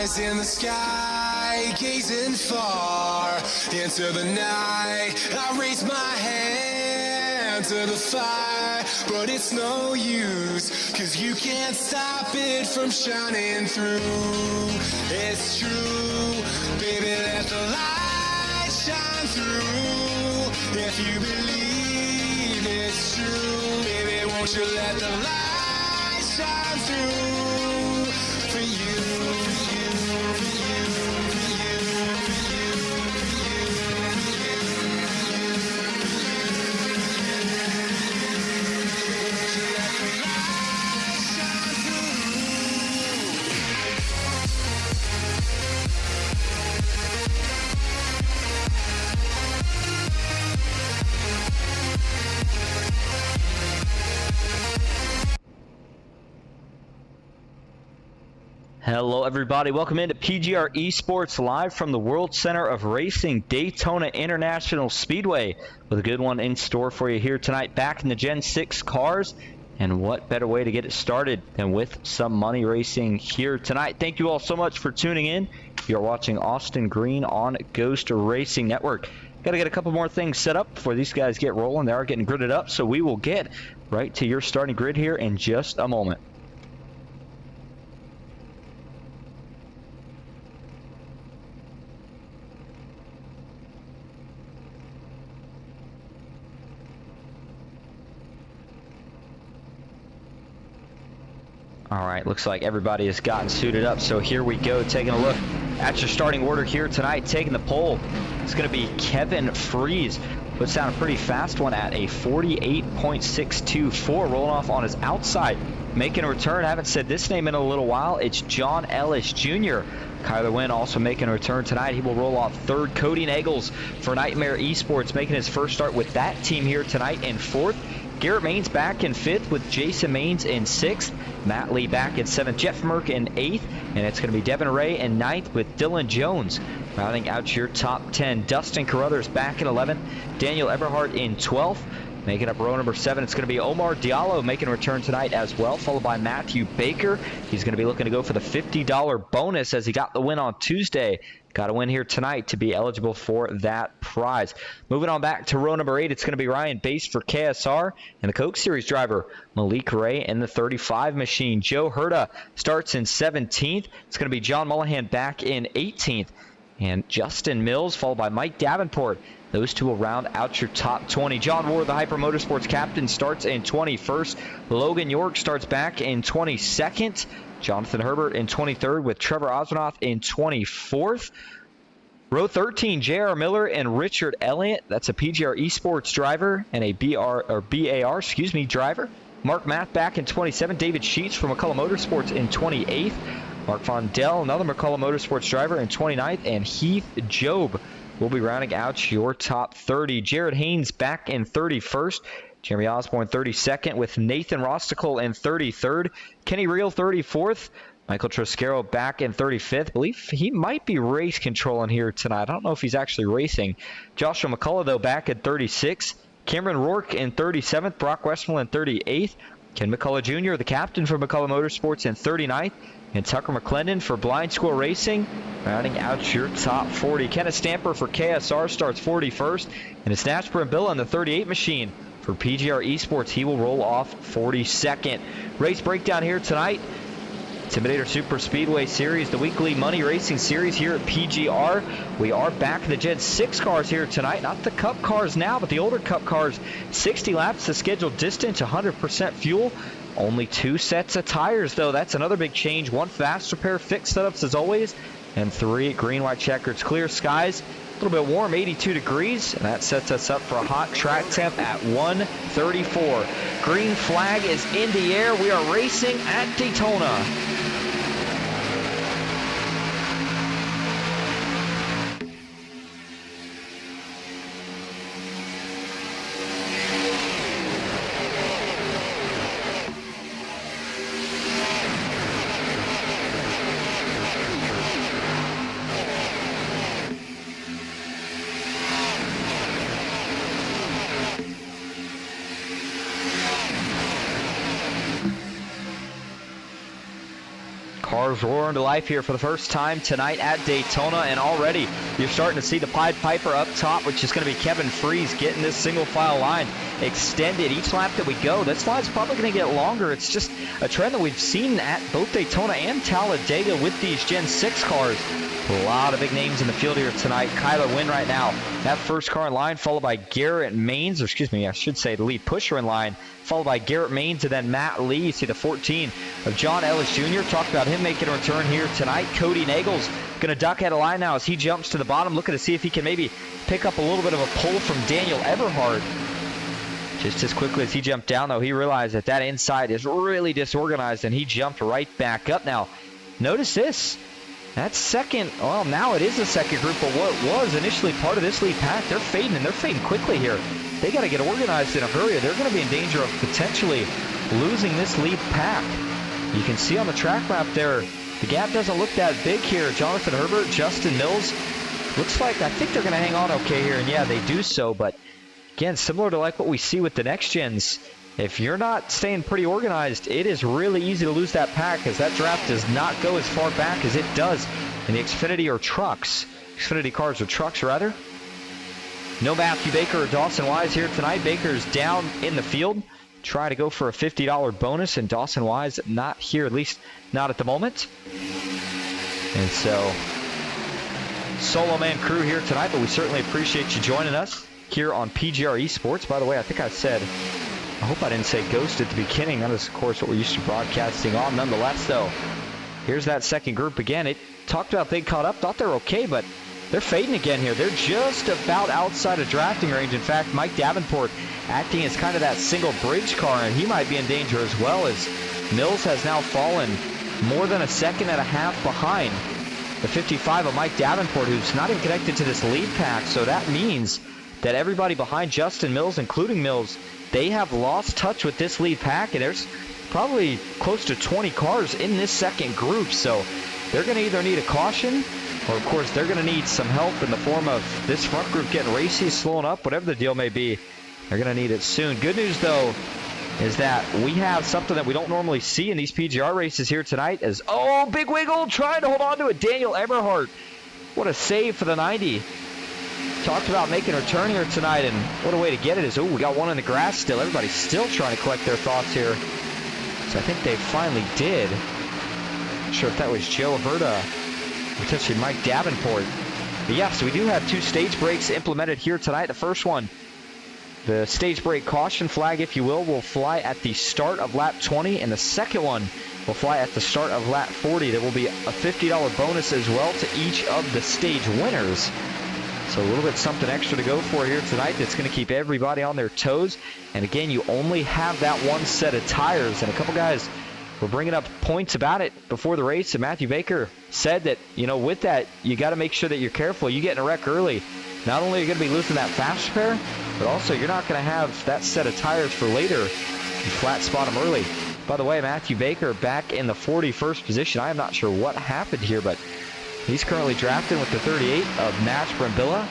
eyes in the sky, gazing far into the night. I raise my hand to the fire, but it's no use, 'cause you can't stop it from shining through. It's true, baby, let the light shine through. If you believe it's true, baby, won't you let the light shine through for you, for you, for you, for you, for you, for you, won't you let the light shine through? Hello everybody, welcome into PGR eSports live from the World Center of Racing, Daytona International Speedway, with a good one in store for you here tonight, back in the Gen 6 cars. And what better way to get it started than with some money racing here tonight. Thank you all so much for tuning in. You're watching Austin Green on Ghost Racing Network. Got to get a couple more things set up before these guys get rolling. They are getting gridded up, so we will get right to your starting grid here in just a moment. All right, looks like everybody has gotten suited up, so here we go, taking a look at your starting order here tonight. Taking the pole, it's going to be Kevin Freeze. Puts down a pretty fast one at a 48.624, rolling off on his outside. Making a return, haven't said this name in a little while, it's John Ellis Jr. Kyler Wynn also making a return tonight. He will roll off third. Cody Nagels for Nightmare Esports, making his first start with that team here tonight in fourth. Garrett Maines back in fifth with Jason Maines in sixth. Matt Lee back in seventh. Jeff Merck in eighth. And it's going to be Devin Ray in ninth with Dylan Jones rounding out your top 10. Dustin Carruthers back in 11th. Daniel Eberhardt in 12th. Making up row number 7, it's going to be Omar Diallo making a return tonight as well, followed by Matthew Baker. He's going to be looking to go for the $50 bonus as he got the win on Tuesday. Got to win here tonight to be eligible for that prize. Moving on back to row number 8, it's going to be Ryan Bass for KSR and the Coke Series driver Malik Ray in the 35 machine. Joe Herta starts in 17th. It's going to be John Mullahan back in 18th. And Justin Mills followed by Mike Davenport. Those two will round out your top 20. John Ward, the Hyper Motorsports captain, starts in 21st. Logan York starts back in 22nd. Jonathan Herbert in 23rd with Trevor Osmanoff in 24th. Row 13, J.R. Miller and Richard Elliott. That's a PGR eSports driver and a BAR driver. Mark Math back in 27th. David Sheets from McCullough Motorsports in 28th. Mark Vondell, another McCullough Motorsports driver in 29th. And Heath Job will be rounding out your top 30. Jared Haynes back in 31st. Jeremy Osborne 32nd with Nathan Rosticle in 33rd. Kenny Reel 34th. Michael Troscaro back in 35th. I believe he might be race controlling here tonight. I don't know if he's actually racing. Joshua McCullough, though, back at 36th. Cameron Rourke in 37th. Brock Westphal in 38th. Ken McCullough Jr., the captain for McCullough Motorsports, in 39th. And Tucker McClendon for Blind Squirrel Racing, rounding out your top 40. Kenneth Stamper for KSR starts 41st. And it's Nash Brambilla in the 38 machine for PGR Esports. He will roll off 42nd. Race breakdown here tonight. Intimidator Superspeedway Series, the weekly money racing series here at PGR. We are back in the Gen 6 cars here tonight. Not the Cup cars now, but the older Cup cars. 60 laps to scheduled distance, 100% fuel. Only 2 sets of tires, though. That's another big change. 1 fast repair fixed setups as always. And 3 green, white checkers. Clear skies. A little bit warm, 82 degrees. And that sets us up for a hot track temp at 134. Green flag is in the air. We are racing at Daytona. cars roaring to life here for the first time tonight at Daytona, and already you're starting to see the Pied Piper up top, which is going to be Kevin Freeze getting this single file line extended each lap that we go. This line's probably going to get longer. It's just a trend that we've seen at both Daytona and Talladega with these Gen 6 cars. A lot of big names in the field here tonight. Kyler Wynn right now, that first car in line, followed by Garrett Maines, or excuse me, I should say the lead pusher in line, followed by Garrett Maines, and then Matt Lee. You see the 14 of John Ellis Jr. Talked about him making a return here tonight. Cody Nagle's going to duck out of line now as he jumps to the bottom, looking to see if he can maybe pick up a little bit of a pull from Daniel Eberhard. Just as quickly as he jumped down, though, he realized that that inside is really disorganized, and he jumped right back up. Now, notice this. That second, well, now it is a second group, but what was initially part of this lead pack, they're fading, and they're fading quickly here. They got to get organized in a hurry. They're going to be in danger of potentially losing this lead pack. You can see on the track map there, the gap doesn't look that big here. Jonathan Herbert, Justin Mills, looks like, I think they're going to hang on okay here, and yeah, they do so, but again, similar to like what we see with the next gens, if you're not staying pretty organized, it is really easy to lose that pack, as that draft does not go as far back as it does in the Xfinity or trucks. Xfinity cars or trucks, rather. No Matthew Baker or Dawson Wise here tonight. Baker's down in the field, trying to go for a $50 bonus, and Dawson Wise not here, at least not at the moment. And so, solo man crew here tonight, but we certainly appreciate you joining us here on PGR eSports. By the way, I think I hope I didn't say Ghost at the beginning. That is, of course, what we're used to broadcasting on. Nonetheless, though, here's that second group again. It talked about they caught up, thought they were okay, but they're fading again here. They're just about outside of drafting range. In fact, Mike Davenport acting as kind of that single bridge car, and he might be in danger as well, as Mills has now fallen more than a second and a half behind the 55 of Mike Davenport, who's not even connected to this lead pack. So that means that everybody behind Justin Mills, including Mills, they have lost touch with this lead pack, and there's probably close to 20 cars in this second group. So they're going to either need a caution, or of course they're going to need some help in the form of this front group getting racy, slowing up, whatever the deal may be. They're going to need it soon. Good news, though, is that we have something that we don't normally see in these PGR races here tonight. As, oh, big wiggle, trying to hold on to it. Daniel Eberhard. What a save for the 90. Talked about making a return here tonight, and what a way to get it is, oh, we got one in the grass still. Everybody's still trying to collect their thoughts here. So I think they finally did. Not sure if that was Joe Herta or potentially Mike Davenport. But yeah, so we do have two stage breaks implemented here tonight. The first one, the stage break caution flag, if you will fly at the start of lap 20, and the second one will fly at the start of lap 40. There will be a $50 bonus as well to each of the stage winners. So a little bit something extra to go for here tonight that's going to keep everybody on their toes. And again, you only have that one set of tires. And a couple guys were bringing up points about it before the race. And Matthew Baker said that, you know, with that, you got to make sure that you're careful. You get in a wreck early, not only are you going to be losing that fast spare, but also you're not going to have that set of tires for later. You flat spot them early. By the way, Matthew Baker back in the 41st position. I am not sure what happened here, but he's currently drafted with the 38 of Nash Brambilla.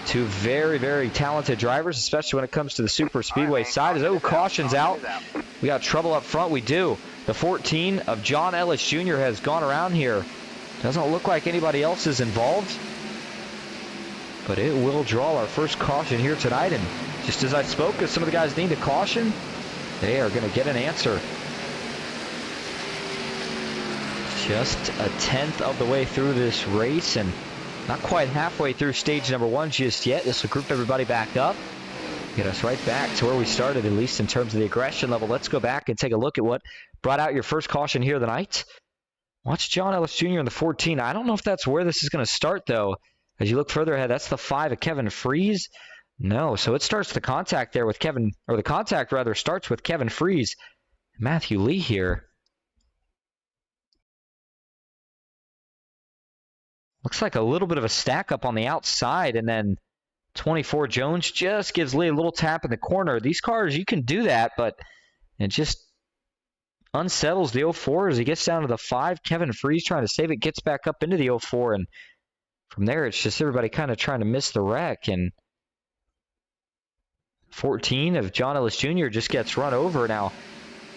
Two very, very talented drivers, especially when it comes to the super speedway side. As, oh, caution's out. We got trouble up front. We do. The 14 of John Ellis Jr. has gone around here. Doesn't look like anybody else is involved, but it will draw our first caution here tonight. And just as I spoke, if some of the guys need a caution, they are going to get an answer. Just a tenth of the way through this race, and not quite halfway through stage number one just yet. This will group everybody back up, get us right back to where we started, at least in terms of the aggression level. Let's go back and take a look at what brought out your first caution here tonight. Watch John Ellis Jr. in the 14. I don't know if that's where this is going to start, though. As you look further ahead, that's the 5 of Kevin Freeze. No, so it starts the contact there with Kevin, or the contact rather starts with Kevin Freeze. Matthew Lee here. Looks like a little bit of a stack up on the outside, and then 24 Jones just gives Lee a little tap in the corner. These cars, you can do that, but it just unsettles the 04 as he gets down to the 5. Kevin Freeze trying to save it, gets back up into the 04, and from there it's just everybody kind of trying to miss the wreck. And 14 of John Ellis Jr. just gets run over. Now,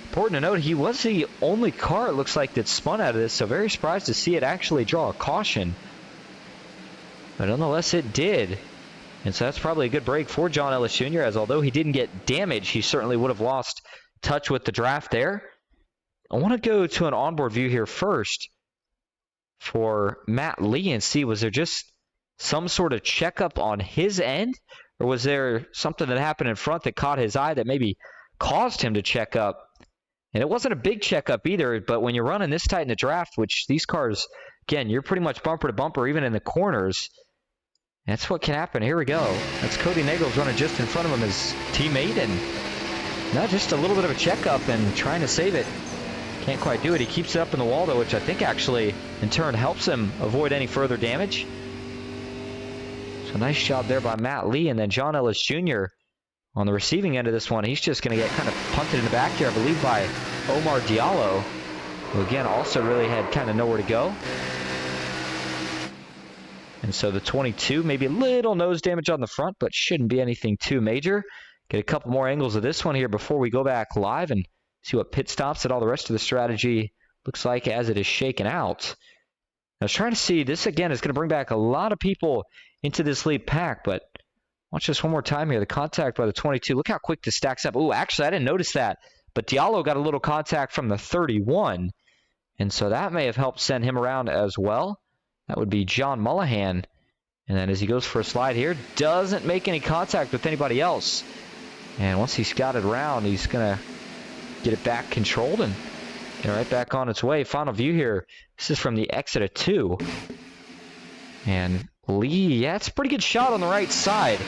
Important to note, he was the only car, it looks like, that spun out of this, so very surprised to see it actually draw a caution. But nonetheless, it did. And so that's probably a good break for John Ellis Jr., as although he didn't get damage, he certainly would have lost touch with the draft there. I want to go to an onboard view here first for Matt Lee and see, was there just some sort of checkup on his end? Or was there something that happened in front that caught his eye that maybe caused him to check up? And it wasn't a big checkup either, but when you're running this tight in the draft, which these cars, again, you're pretty much bumper to bumper, even in the corners. That's what can happen. Here we go. That's Cody Nagels running just in front of him, his teammate, and now just a little bit of a checkup and trying to save it. Can't quite do it. He keeps it up in the wall, though, which I think actually, in turn, helps him avoid any further damage. So nice job there by Matt Lee, and then John Ellis Jr. on the receiving end of this one. He's just going to get kind of punted in the back here, I believe, by Omar Diallo, who, again, also really had kind of nowhere to go. And so the 22, maybe a little nose damage on the front, but shouldn't be anything too major. Get a couple more angles of this one here before we go back live and see what pit stops and all the rest of the strategy looks like as it is shaken out. I was trying to see, this again is going to bring back a lot of people into this lead pack, but watch this one more time here. The contact by the 22. Look how quick this stacks up. Oh, actually, I didn't notice that, but Diallo got a little contact from the 31, and so that may have helped send him around as well. That would be John Mullahan. And then as he goes for a slide here, doesn't make any contact with anybody else. And once he's got it around, he's going to get it back controlled and get right back on its way. Final view here. This is from the exit of 2. And Lee, yeah, it's a pretty good shot on the right side.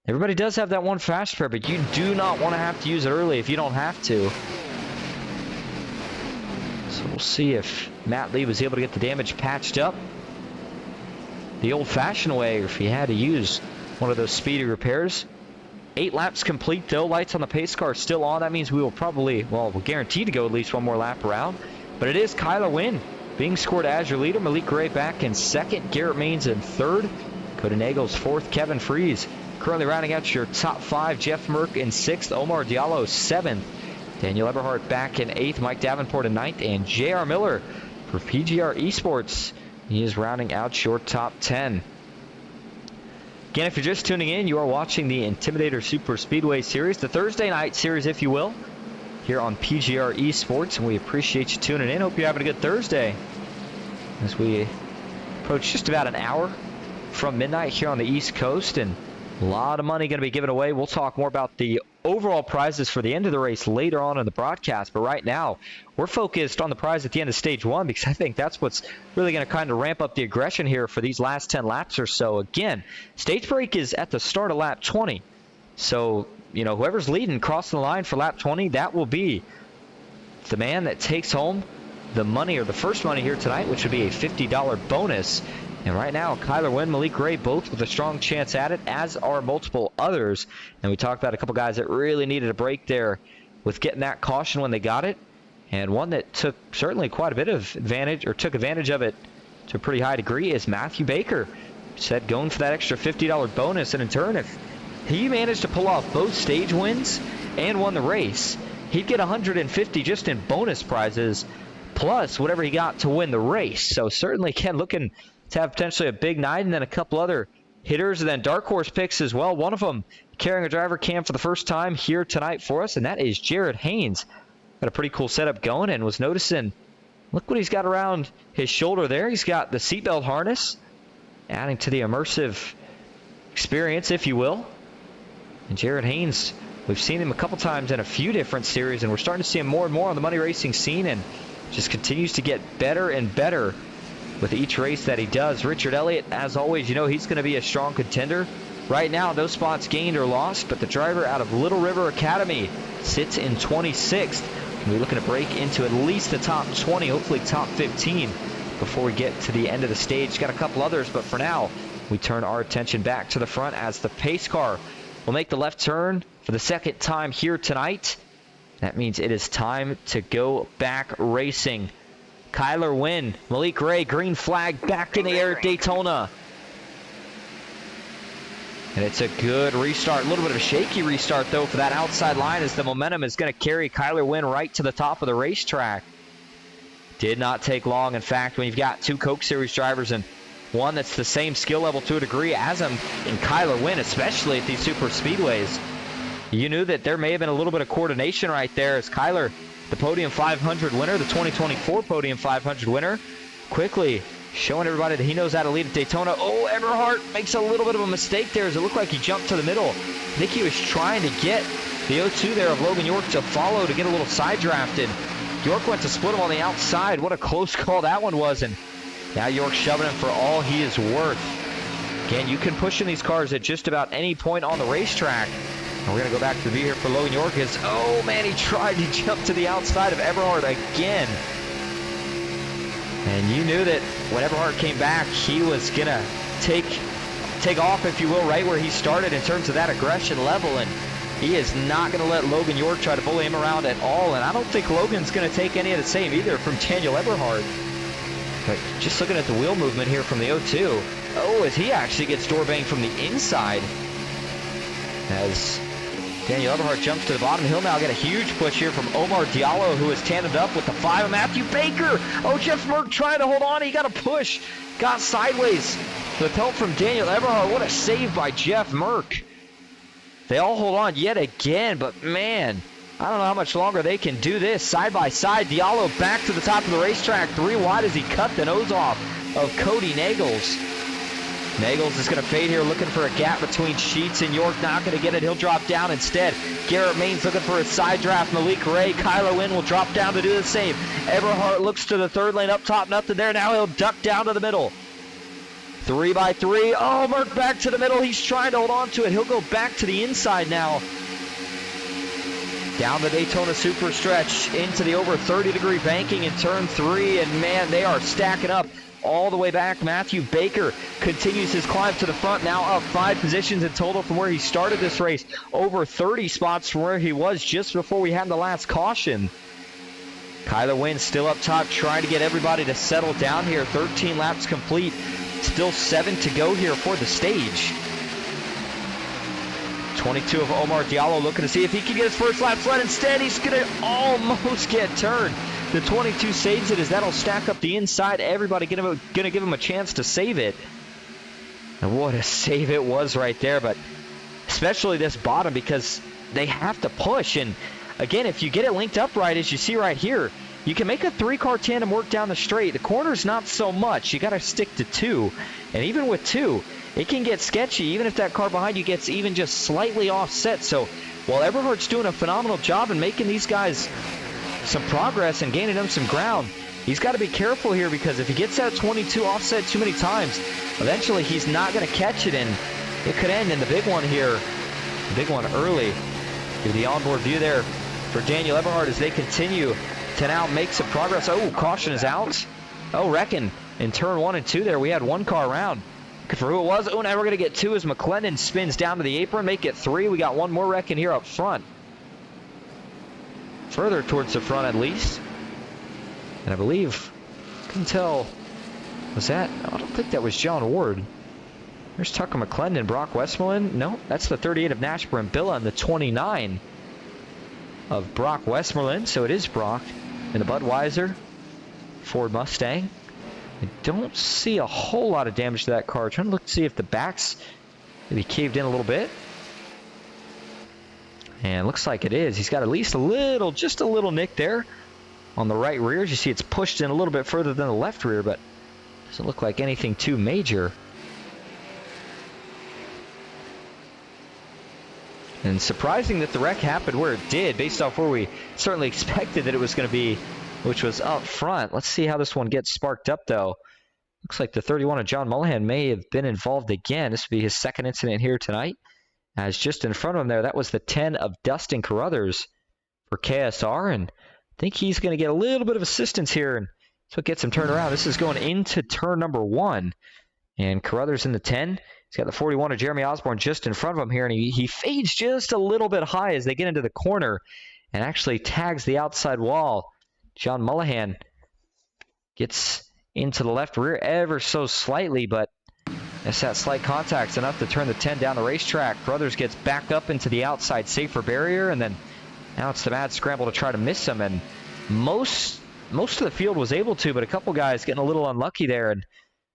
Everybody does have that one fast spare, but you do not want to have to use it early if you don't have to. So we'll see if Matt Lee was able to get the damage patched up the old-fashioned way, or if he had to use one of those speedy repairs. 8 laps complete, though. Lights on the pace car still on. That means we will probably, well, we're guaranteed to go at least one more lap around. But it is Kyler Wynn being scored as your leader. Malik Gray back in 2nd. Garrett Maines in 3rd. Cody Nagels 4th. Kevin Freeze currently rounding out your top 5. Jeff Merck in 6th. Omar Diallo 7th. Daniel Eberhardt back in 8th. Mike Davenport in 9th. And J.R. Miller for PGR eSports. He is rounding out your top 10. Again, if you're just tuning in, you are watching the Intimidator Superspeedway Series, the Thursday night series, if you will, here on PGR eSports, and we appreciate you tuning in. Hope you're having a good Thursday as we approach just about an hour from midnight here on the East Coast, and a lot of money going to be given away. We'll talk more about the overall prizes for the end of the race later on in the broadcast, but right now we're focused on the prize at the end of stage 1 because I think that's what's really going to kind of ramp up the aggression here for these last 10 laps or so. Again, stage break is at the start of lap 20, so whoever's leading crossing the line for lap 20, that will be the man that takes home the money, or the first money here tonight, which would be a $50 bonus. And right now, Kyler Wynn, Malik Gray, both with a strong chance at it, as are multiple others. And we talked about a couple guys that really needed a break there with getting that caution when they got it. And one that took certainly quite a bit of advantage, or took advantage of it to a pretty high degree, is Matthew Baker. Said going for that extra $50 bonus. And in turn, if he managed to pull off both stage wins and won the race, he'd get $150 just in bonus prizes, plus whatever he got to win the race. So certainly Ken looking to have potentially a big night, and then a couple other hitters, and then dark horse picks as well. One of them carrying a driver cam for the first time here tonight for us, and that is Jared Haynes. Got a pretty cool setup going, and was noticing, look what he's got around his shoulder there. He's got the seatbelt harness, adding to the immersive experience, if you will. And Jared Haynes, we've seen him a couple times in a few different series, and we're starting to see him more and more on the money racing scene, and just continues to get better and better with each race that he does. Richard Elliott, as always, he's going to be a strong contender. Right now, no spots gained or lost, but the driver out of Little River Academy sits in 26th. We're looking to break into at least the top 20, hopefully top 15, before we get to the end of the stage. Got a couple others, but for now, we turn our attention back to the front as the pace car will make the left turn for the 2nd time here tonight. That means it is time to go back racing. Kyler Wynn, Malik Gray, green flag back in the air at Daytona. And it's a good restart. A little bit of a shaky restart, though, for that outside line as the momentum is going to carry Kyler Wynn right to the top of the racetrack. Did not take long. In fact, when you've got two Coke Series drivers and one that's the same skill level to a degree as him in Kyler Wynn, especially at these super speedways, you knew that there may have been a little bit of coordination right there as Kyler, the Podium 500 winner, the 2024 Podium 500 winner, quickly showing everybody that he knows how to lead at Daytona. Oh, Eberhardt makes a little bit of a mistake there as it looked like he jumped to the middle. I think he was trying to get the 0-2 there of Logan York to follow to get a little side drafted. York went to split him on the outside. What a close call that one was. And now York shoving him for all he is worth. Again, you can push in these cars at just about any point on the racetrack. And we're going to go back to the view here for Logan York. Oh, man, he tried to jump to the outside of Eberhardt again. And you knew that when Eberhardt came back, he was going to take off, if you will, right where he started in terms of that aggression level. And he is not going to let Logan York try to bully him around at all. And I don't think Logan's going to take any of the same either from Daniel Eberhardt. But just looking at the wheel movement here from the 0-2. Oh, as he actually gets door banged from the inside. As Daniel Eberhardt jumps to the bottom. He'll now get a huge push here from Omar Diallo, who has tandemed up with the 5 of Matthew Baker. Oh, Jeff Merck trying to hold on. He got a push. Got sideways. The help from Daniel Eberhardt. What a save by Jeff Merck. They all hold on yet again, but man, I don't know how much longer they can do this. Side by side, Diallo back to the top of the racetrack. 3 wide as he cut the nose off of Cody Nagels. Nagels is going to fade here, looking for a gap between Sheets and York. Not going to get it. He'll drop down instead. Garrett Maines looking for a side draft. Malik Ray. Kyler Wynn will drop down to do the same. Eberhardt looks to the third lane up top. Nothing there. Now he'll duck down to the middle. 3 by 3. Oh, Merck back to the middle. He's trying to hold on to it. He'll go back to the inside now. Down the Daytona Super stretch into the over 30-degree banking in turn 3. And, man, they are stacking up all the way back. Matthew Baker continues his climb to the front, now up 5 positions in total from where he started this race. Over 30 spots from where he was just before we had the last caution. Kyler Wynn still up top, trying to get everybody to settle down here. 13 laps complete. Still 7 to go here for the stage. 22 of Omar Diallo looking to see if he can get his first lap sled. Instead, he's going to almost get turned. The 22 saves it as that'll stack up the inside. Everybody going to give him a chance to save it. And what a save it was right there. But especially this bottom, because they have to push. And again, if you get it linked up right, as you see right here, you can make a 3-car tandem work down the straight. The corners, not so much. You got to stick to 2. And even with 2, it can get sketchy, even if that car behind you gets even just slightly offset. So while Eberhardt's doing a phenomenal job in making these guys some progress and gaining them some ground, he's got to be careful here, because if he gets that 22 offset too many times, eventually he's not going to catch it, and it could end in the big one here. The big one early. Give the onboard view there for Daniel Eberhardt as they continue to now make some progress. Oh, caution is out. Oh, reckon in turn 1 and 2 there, we had 1 car around. Looking for who it was. Oh, now we're going to get 2 as McClendon spins down to the apron, make it 3. We got 1 more reckon here up front. Further towards the front at least. And I believe, couldn't tell, was that, no, I don't think that was John Ward. There's Tucker McClendon, Brock Westmoreland. No, that's the 38 of Nashburn and Billa and the 29 of Brock Westmoreland. So it is Brock in the Budweiser Ford Mustang. I don't see a whole lot of damage to that car. Trying to look to see if the backs maybe caved in a little bit. And looks like it is. He's got at least a little, just a little nick there on the right rear. As you see, it's pushed in a little bit further than the left rear, but doesn't look like anything too major. And surprising that the wreck happened where it did, based off where we certainly expected that it was going to be, which was up front. Let's see how this one gets sparked up, though. Looks like the 31 of John Mullihan may have been involved again. This would be his second incident here tonight. As just in front of him there, that was the 10 of Dustin Carruthers for KSR. And I think he's going to get a little bit of assistance here, and that's what gets him turned around. This is going into turn number 1. And Carruthers in the 10. He's got the 41 of Jeremy Osborne just in front of him here, and he fades just a little bit high as they get into the corner and actually tags the outside wall. John Mullihan gets into the left rear ever so slightly, but It's that slight contact's enough to turn the 10 down the racetrack. Brothers gets back up into the outside safer barrier, and then now it's the mad scramble to try to miss him. And most of the field was able to, but a couple guys getting a little unlucky there and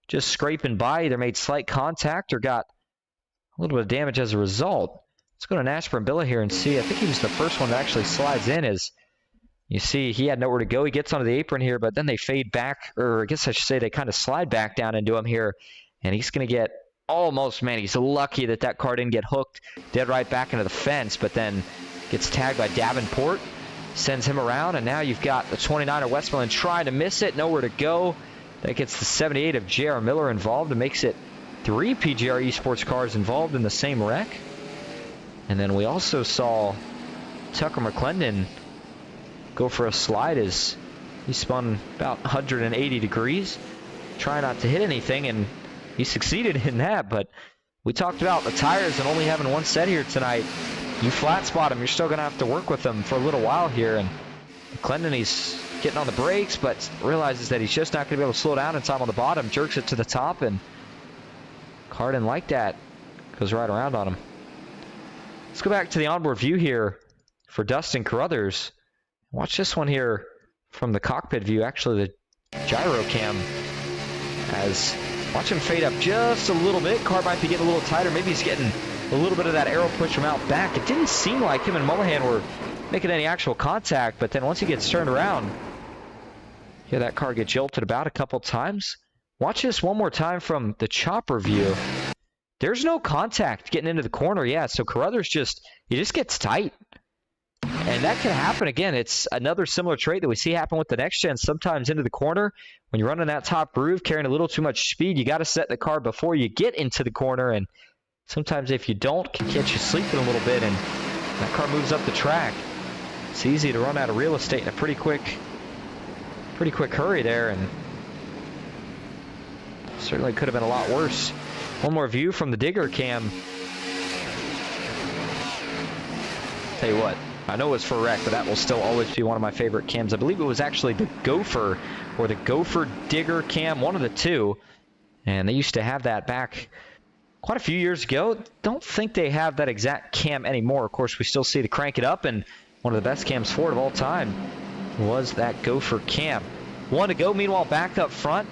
just scraping by, either made slight contact or got a little bit of damage as a result. Let's go to Nashburn Billa here and see. I think he was the first one that actually slides in. As you see, he had nowhere to go. He gets onto the apron here, but then they fade back, or I guess I should say they kind of slide back down into him here. And he's going to get almost, man, he's lucky that that car didn't get hooked dead right back into the fence, but then gets tagged by Davenport, sends him around, and now you've got the 29er Westmoreland trying to miss it, nowhere to go. That gets the 78 of J.R. Miller involved and makes it 3 PGR eSports cars involved in the same wreck. And then we also saw Tucker McClendon go for a slide as he spun about 180 degrees, trying not to hit anything, and he succeeded in that. But we talked about the tires and only having one set here tonight. You flat spot him, you're still going to have to work with him for a little while here. And McClendon, he's getting on the brakes, but realizes that he's just not going to be able to slow down in time on the bottom, jerks it to the top, and car didn't like that. Goes right around on him. Let's go back to the onboard view here for Dustin Carruthers. Watch this one here from the cockpit view, actually the gyro cam. As watch him fade up just a little bit. Car might be getting a little tighter. Maybe he's getting a little bit of that aero push from out back. It didn't seem like him and Mullahan were making any actual contact, but then once he gets turned around, hear that car get jolted about a couple times. Watch this one more time from the chopper view. There's no contact getting into the corner. Yeah, so Carruthers he just gets tight. And that can happen again. It's another similar trait that we see happen with the next gen. Sometimes into the corner, when you're running that top groove, carrying a little too much speed, you got to set the car before you get into the corner. And sometimes if you don't, it can catch you sleeping a little bit, and that car moves up the track. It's easy to run out of real estate in a pretty quick hurry there, and certainly could have been a lot worse. One more view from the digger cam. Tell you what, I know it's for wreck, but that will still always be one of my favorite cams. I believe it was actually the Gopher or the Gopher digger cam, one of the two. And they used to have that back quite a few years ago. Don't think they have that exact cam anymore. Of course, we still see the crank it up, and one of the best cams for it of all time was that Gopher cam. One to go, meanwhile, back up front.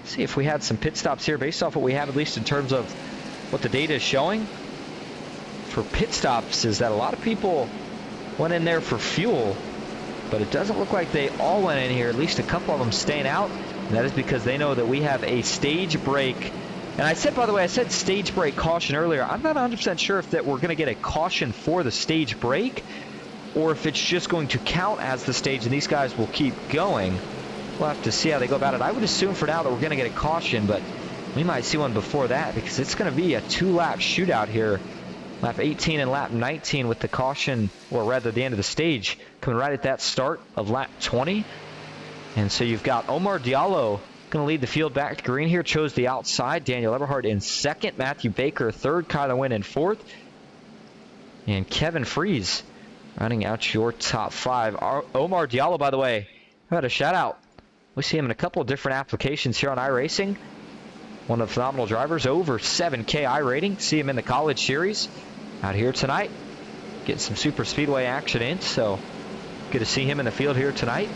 See if we had some pit stops here based off what we have, at least in terms of what the data is showing. For pit stops is that a lot of people went in there for fuel, but it doesn't look like they all went in here, at least a couple of them staying out, and that is because they know that we have a stage break. And I said, by the way, I said stage break caution earlier. I'm not 100% sure if that we're going to get a caution for the stage break or if it's just going to count as the stage and these guys will keep going. We'll have to see how they go about it. I would assume for now that we're going to get a caution, but we might see one before that because it's going to be a 2-lap shootout here. Lap 18 and lap 19 with the caution, or rather the end of the stage, coming right at that start of lap 20. And so you've got Omar Diallo going to lead the field back to green here. Chose the outside. Daniel Eberhardt in second. Matthew Baker third. Kyler Wynn in fourth. And Kevin Freeze running out your top 5. Omar Diallo, by the way, how about a shout out? We see him in a couple of different applications here on iRacing. One of the phenomenal drivers, over 7K iRating. See him in the College Series out here tonight. Getting some super speedway action in, so good to see him in the field here tonight.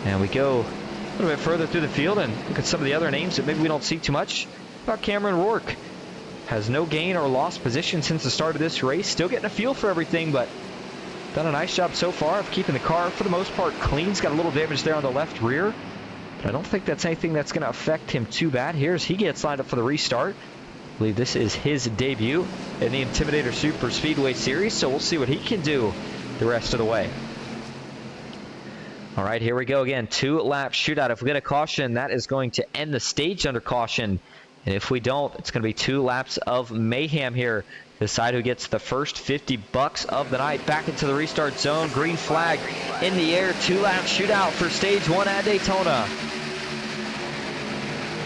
And we go a little bit further through the field and look at some of the other names that maybe we don't see too much. About Cameron Rourke. Has no gain or lost position since the start of this race. Still getting a feel for everything, but done a nice job so far of keeping the car, for the most part, clean. He's got a little damage there on the left rear, but I don't think that's anything that's going to affect him too bad. Here's he gets lined up for the restart. I believe this is his debut in the Intimidator Superspeedway Series, so we'll see what he can do the rest of the way. All right, here we go again. 2-lap shootout. If we get a caution, that is going to end the stage under caution. And if we don't, it's going to be 2 laps of mayhem here. Decide who gets the first $50 of the night. Back into the restart zone. Green flag in the air. 2-lap shootout for stage 1 at Daytona.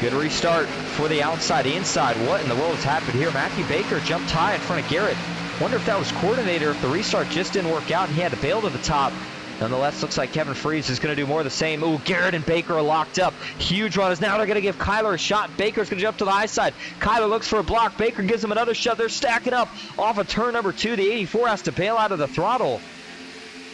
Good restart for the outside. The inside. What in the world has happened here? Matthew Baker jumped high in front of Garrett. Wonder if that was coordinator, if the restart just didn't work out and he had to bail to the top. Nonetheless, looks like Kevin Freeze is going to do more of the same. Ooh, Garrett and Baker are locked up. Huge runners. Now they're going to give Kyler a shot. Baker's going to jump to the high side. Kyler looks for a block. Baker gives him another shot. They're stacking up off of turn number 2. The 84 has to bail out of the throttle.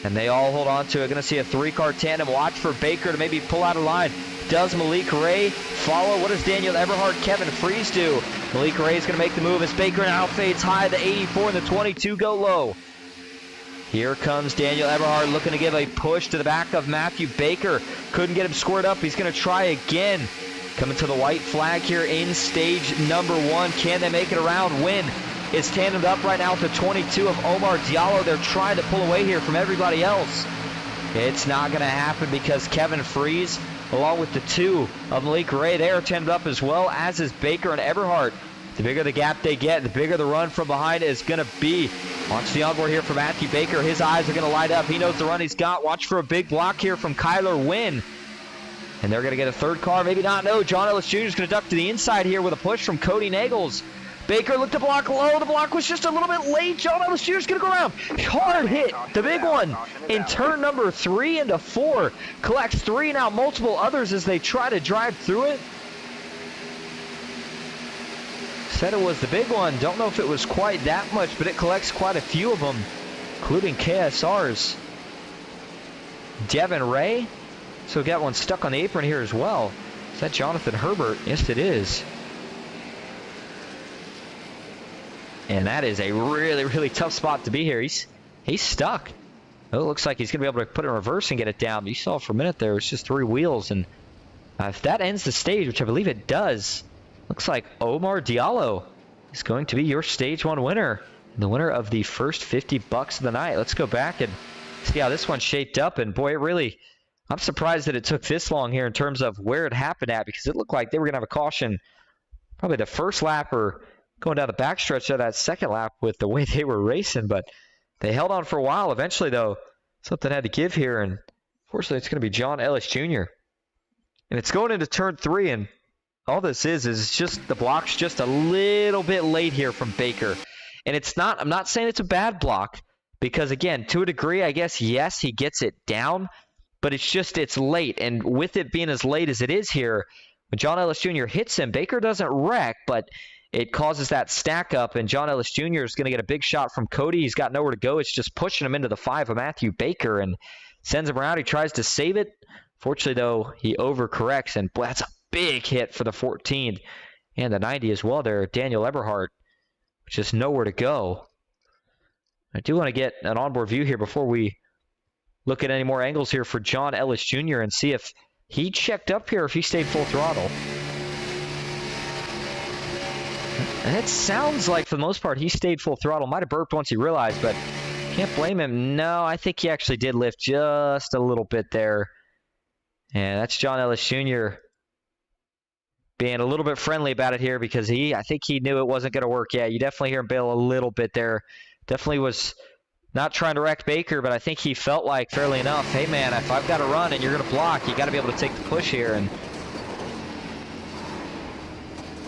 And they all hold on to it. Going to see a 3-car tandem. Watch for Baker to maybe pull out a line. Does Malik Ray follow? What does Daniel Eberhardt, Kevin Freeze do? Malik Ray is going to make the move as Baker now fades high. The 84 and the 22 go low. Here comes Daniel Eberhardt looking to give a push to the back of Matthew Baker. Couldn't get him squared up. He's going to try again. Coming to the white flag here in stage number 1. Can they make it around? Win is tandemed up right now with the 22 of Omar Diallo. They're trying to pull away here from everybody else. It's not going to happen because Kevin Freeze, along with the 2 of Malik Ray, they are tandem up as well, as is Baker and Eberhardt. The bigger the gap they get, the bigger the run from behind is going to be. Watch the onboard here for Matthew Baker. His eyes are going to light up. He knows the run he's got. Watch for a big block here from Kyler Wynn. And they're going to get a 3rd car. Maybe not. No, John Ellis Jr. is going to duck to the inside here with a push from Cody Nagels. Baker looked to block low. The block was just a little bit late. John Ellis Jr. is going to go around. Hard hit. The big one in turn number 3 into 4. Collects 3 now. Multiple others as they try to drive through it. Said it was the big one. Don't know if it was quite that much, but it collects quite a few of them, including KSR's. Devin Ray. So we got one stuck on the apron here as well. Is that Jonathan Herbert? Yes, it is. And that is a really, really tough spot to be here. He's stuck. Oh, it looks like he's going to be able to put it in reverse and get it down. But you saw for a minute there, it's just 3 wheels. And if that ends the stage, which I believe it does, looks like Omar Diallo is going to be your stage 1 winner. The winner of the first $50 of the night. Let's go back and see how this one shaped up. And boy, I'm surprised that it took this long here in terms of where it happened at, because it looked like they were going to have a caution probably the first lap or going down the backstretch of that second lap with the way they were racing. But they held on for a while. Eventually, though, something had to give here. And fortunately, it's going to be John Ellis Jr. And it's going into turn 3. And all this is just the block's just a little bit late here from Baker. And it's not, I'm not saying it's a bad block, because again, to a degree, I guess, yes, he gets it down, but it's late. And with it being as late as it is here, when John Ellis Jr. hits him, Baker doesn't wreck, but it causes that stack up, and John Ellis Jr. is going to get a big shot from Cody. He's got nowhere to go. It's just pushing him into the 5 of Matthew Baker and sends him around. He tries to save it. Fortunately, though, he overcorrects, and boy, that's a big hit for the 14 and the 90 as well there. Daniel Eberhardt, just nowhere to go. I do want to get an onboard view here before we look at any more angles here for John Ellis Jr. and see if he checked up here, if he stayed full throttle. And it sounds like, for the most part, he stayed full throttle. Might have burped once he realized, but can't blame him. No, I think he actually did lift just a little bit there. And that's John Ellis Jr. being a little bit friendly about it here, because I think he knew it wasn't going to work. Yeah, you definitely hear him bail a little bit there. Definitely was not trying to wreck Baker, but I think he felt like, fairly enough, hey man, if I've got to run and you're going to block, you got to be able to take the push here. And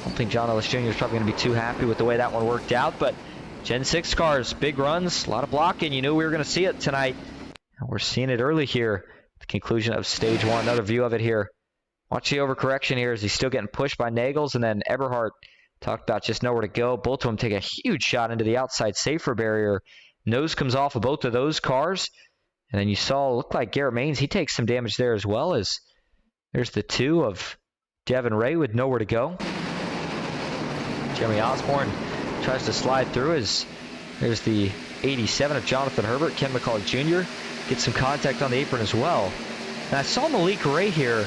I don't think John Ellis Jr. is probably going to be too happy with the way that one worked out, but Gen 6 cars, big runs, a lot of blocking. You knew we were going to see it tonight. And we're seeing it early here. The conclusion of stage 1. Another view of it here. Watch the overcorrection here as he's still getting pushed by Nagels, and then Eberhardt talked about just nowhere to go. Both of them take a huge shot into the outside safer barrier. Nose comes off of both of those cars. And then you saw, looked like Garrett Maines, he takes some damage there as well, as there's the 2 of Devin Ray with nowhere to go. Jeremy Osborne tries to slide through as there's the 87 of Jonathan Herbert. Ken McCullough Jr. gets some contact on the apron as well. And I saw Malik Ray here.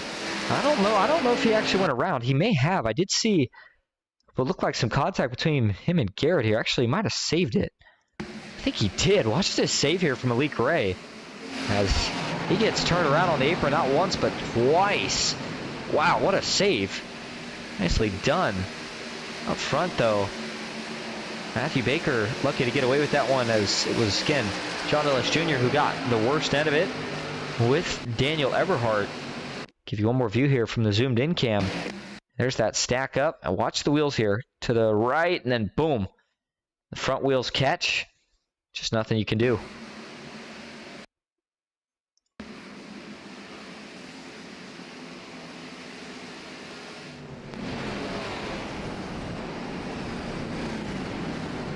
I don't know if he actually went around. He may have. I did see what looked like some contact between him and Garrett here. Actually, he might have saved it. I think he did. Watch this save here from Malik Ray as he gets turned around on the apron not once but twice. Wow, what a save. Nicely done. Up front, though, Matthew Baker lucky to get away with that one, as it was, again, John Ellis Jr. who got the worst end of it with Daniel Eberhardt. Give you one more view here from the zoomed in cam. There's that stack up. And watch the wheels here to the right, and then boom. The front wheels catch. Just nothing you can do.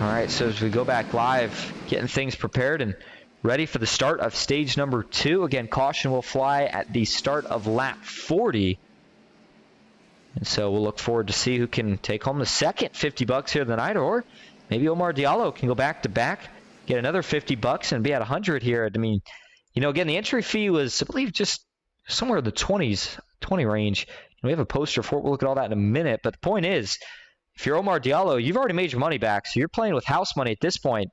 All right, so as we go back live, getting things prepared and ready for the start of stage number 2. Again, caution will fly at the start of lap 40. And so we'll look forward to see who can take home the second $50 here tonight, or maybe Omar Diallo can go back to back, get another $50 and be at 100 here. I mean, you know, again, the entry fee was, I believe, just somewhere in the 20 range. We have a poster for it. We'll look at all that in a minute. But the point is, if you're Omar Diallo, you've already made your money back, so you're playing with house money at this point.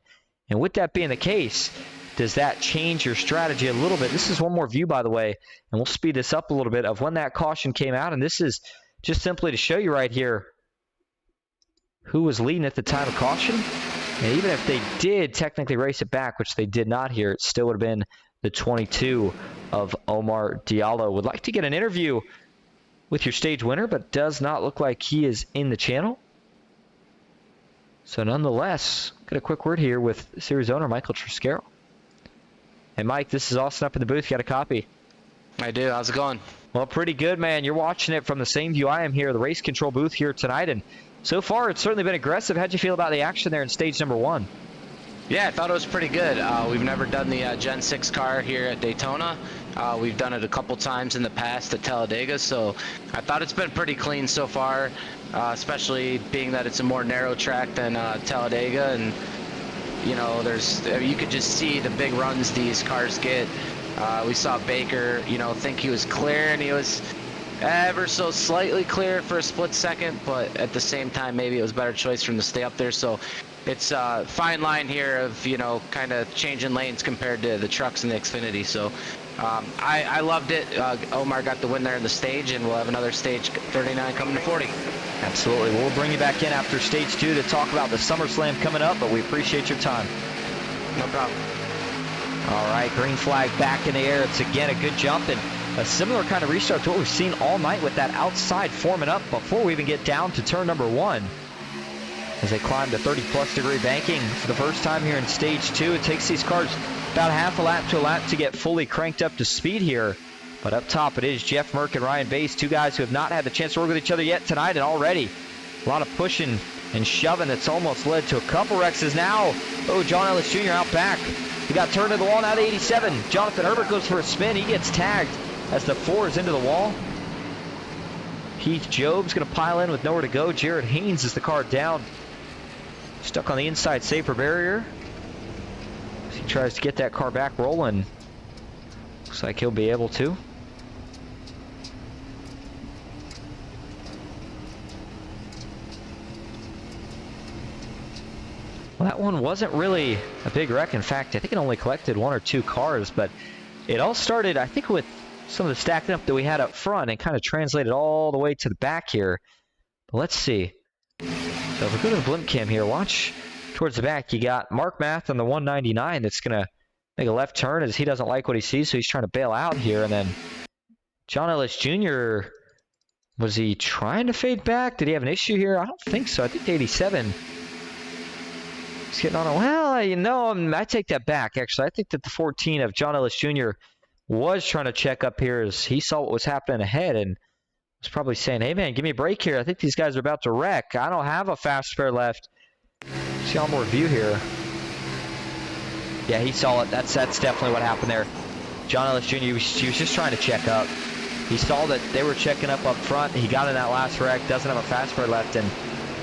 And with that being the case, does that change your strategy a little bit? This is one more view, by the way, and we'll speed this up a little bit, of when that caution came out. And this is just simply to show you right here who was leading at the time of caution. And even if they did technically race it back, which they did not here, it still would have been the 22 of Omar Diallo. Would like to get an interview with your stage winner, but does not look like he is in the channel. So nonetheless, got a quick word here with series owner Michael Triscaro. Hey Mike, this is Austin up in the booth. You got a copy? I do. How's it going? Well, pretty good, man. You're watching it from the same view I am here, the race control booth here tonight, and so far it's certainly been aggressive. How'd you feel about the action there in stage number 1? Yeah, I thought it was pretty good. We've never done the Gen 6 car here at Daytona. We've done it a couple times in the past at Talladega, so I thought it's been pretty clean so far, especially being that it's a more narrow track than Talladega. And you know, you could just see the big runs these cars get. We saw Baker, you know, think he was clear, and he was ever so slightly clear for a split second, but at the same time, maybe it was a better choice for him to stay up there. So it's a fine line here of, you know, kind of changing lanes compared to the trucks and the Xfinity. So I loved it. Omar got the win there in the stage, and we'll have another stage 39 coming to 40. Absolutely. We'll bring you back in after stage 2 to talk about the SummerSlam coming up, but we appreciate your time. No problem. All right, green flag back in the air. It's again a good jump and a similar kind of restart to what we've seen all night with that outside forming up before we even get down to turn number 1. As they climb to 30-plus degree banking for the first time here in stage 2. It takes these cars about half a lap to a lap to get fully cranked up to speed here. But up top it is Jeff Merck and Ryan Bass, two guys who have not had the chance to work with each other yet tonight, and already a lot of pushing and shoving that's almost led to a couple wrecks. Now, oh, John Ellis Jr. out back. He got turned to the wall, now to 87. Jonathan Herbert goes for a spin. He gets tagged as the 4 is into the wall. Heath Job's going to pile in with nowhere to go. Jared Haynes is the car down. Stuck on the inside safer barrier. As he tries to get that car back rolling. Looks like he'll be able to. Well, that one wasn't really a big wreck. In fact, I think it only collected 1 or 2 cars, but it all started, I think, with some of the stacking up that we had up front and kind of translated all the way to the back here. But let's see. So if we go to the blimp cam here, watch towards the back. You got Mark Math on the 199 that's going to make a left turn as he doesn't like what he sees, so he's trying to bail out here. And then John Ellis Jr., was he trying to fade back? Did he have an issue here? I don't think so. I think the 87... He's getting on. Well, you know, I take that back, actually. I think that the 14 of John Ellis Jr. was trying to check up here as he saw what was happening ahead and was probably saying, hey, man, give me a break here. I think these guys are about to wreck. I don't have a fast spare left. See on more view here. Yeah, he saw it. That's definitely what happened there. John Ellis Jr., he was just trying to check up. He saw that they were checking up front. He got in that last wreck, doesn't have a fast spare left, and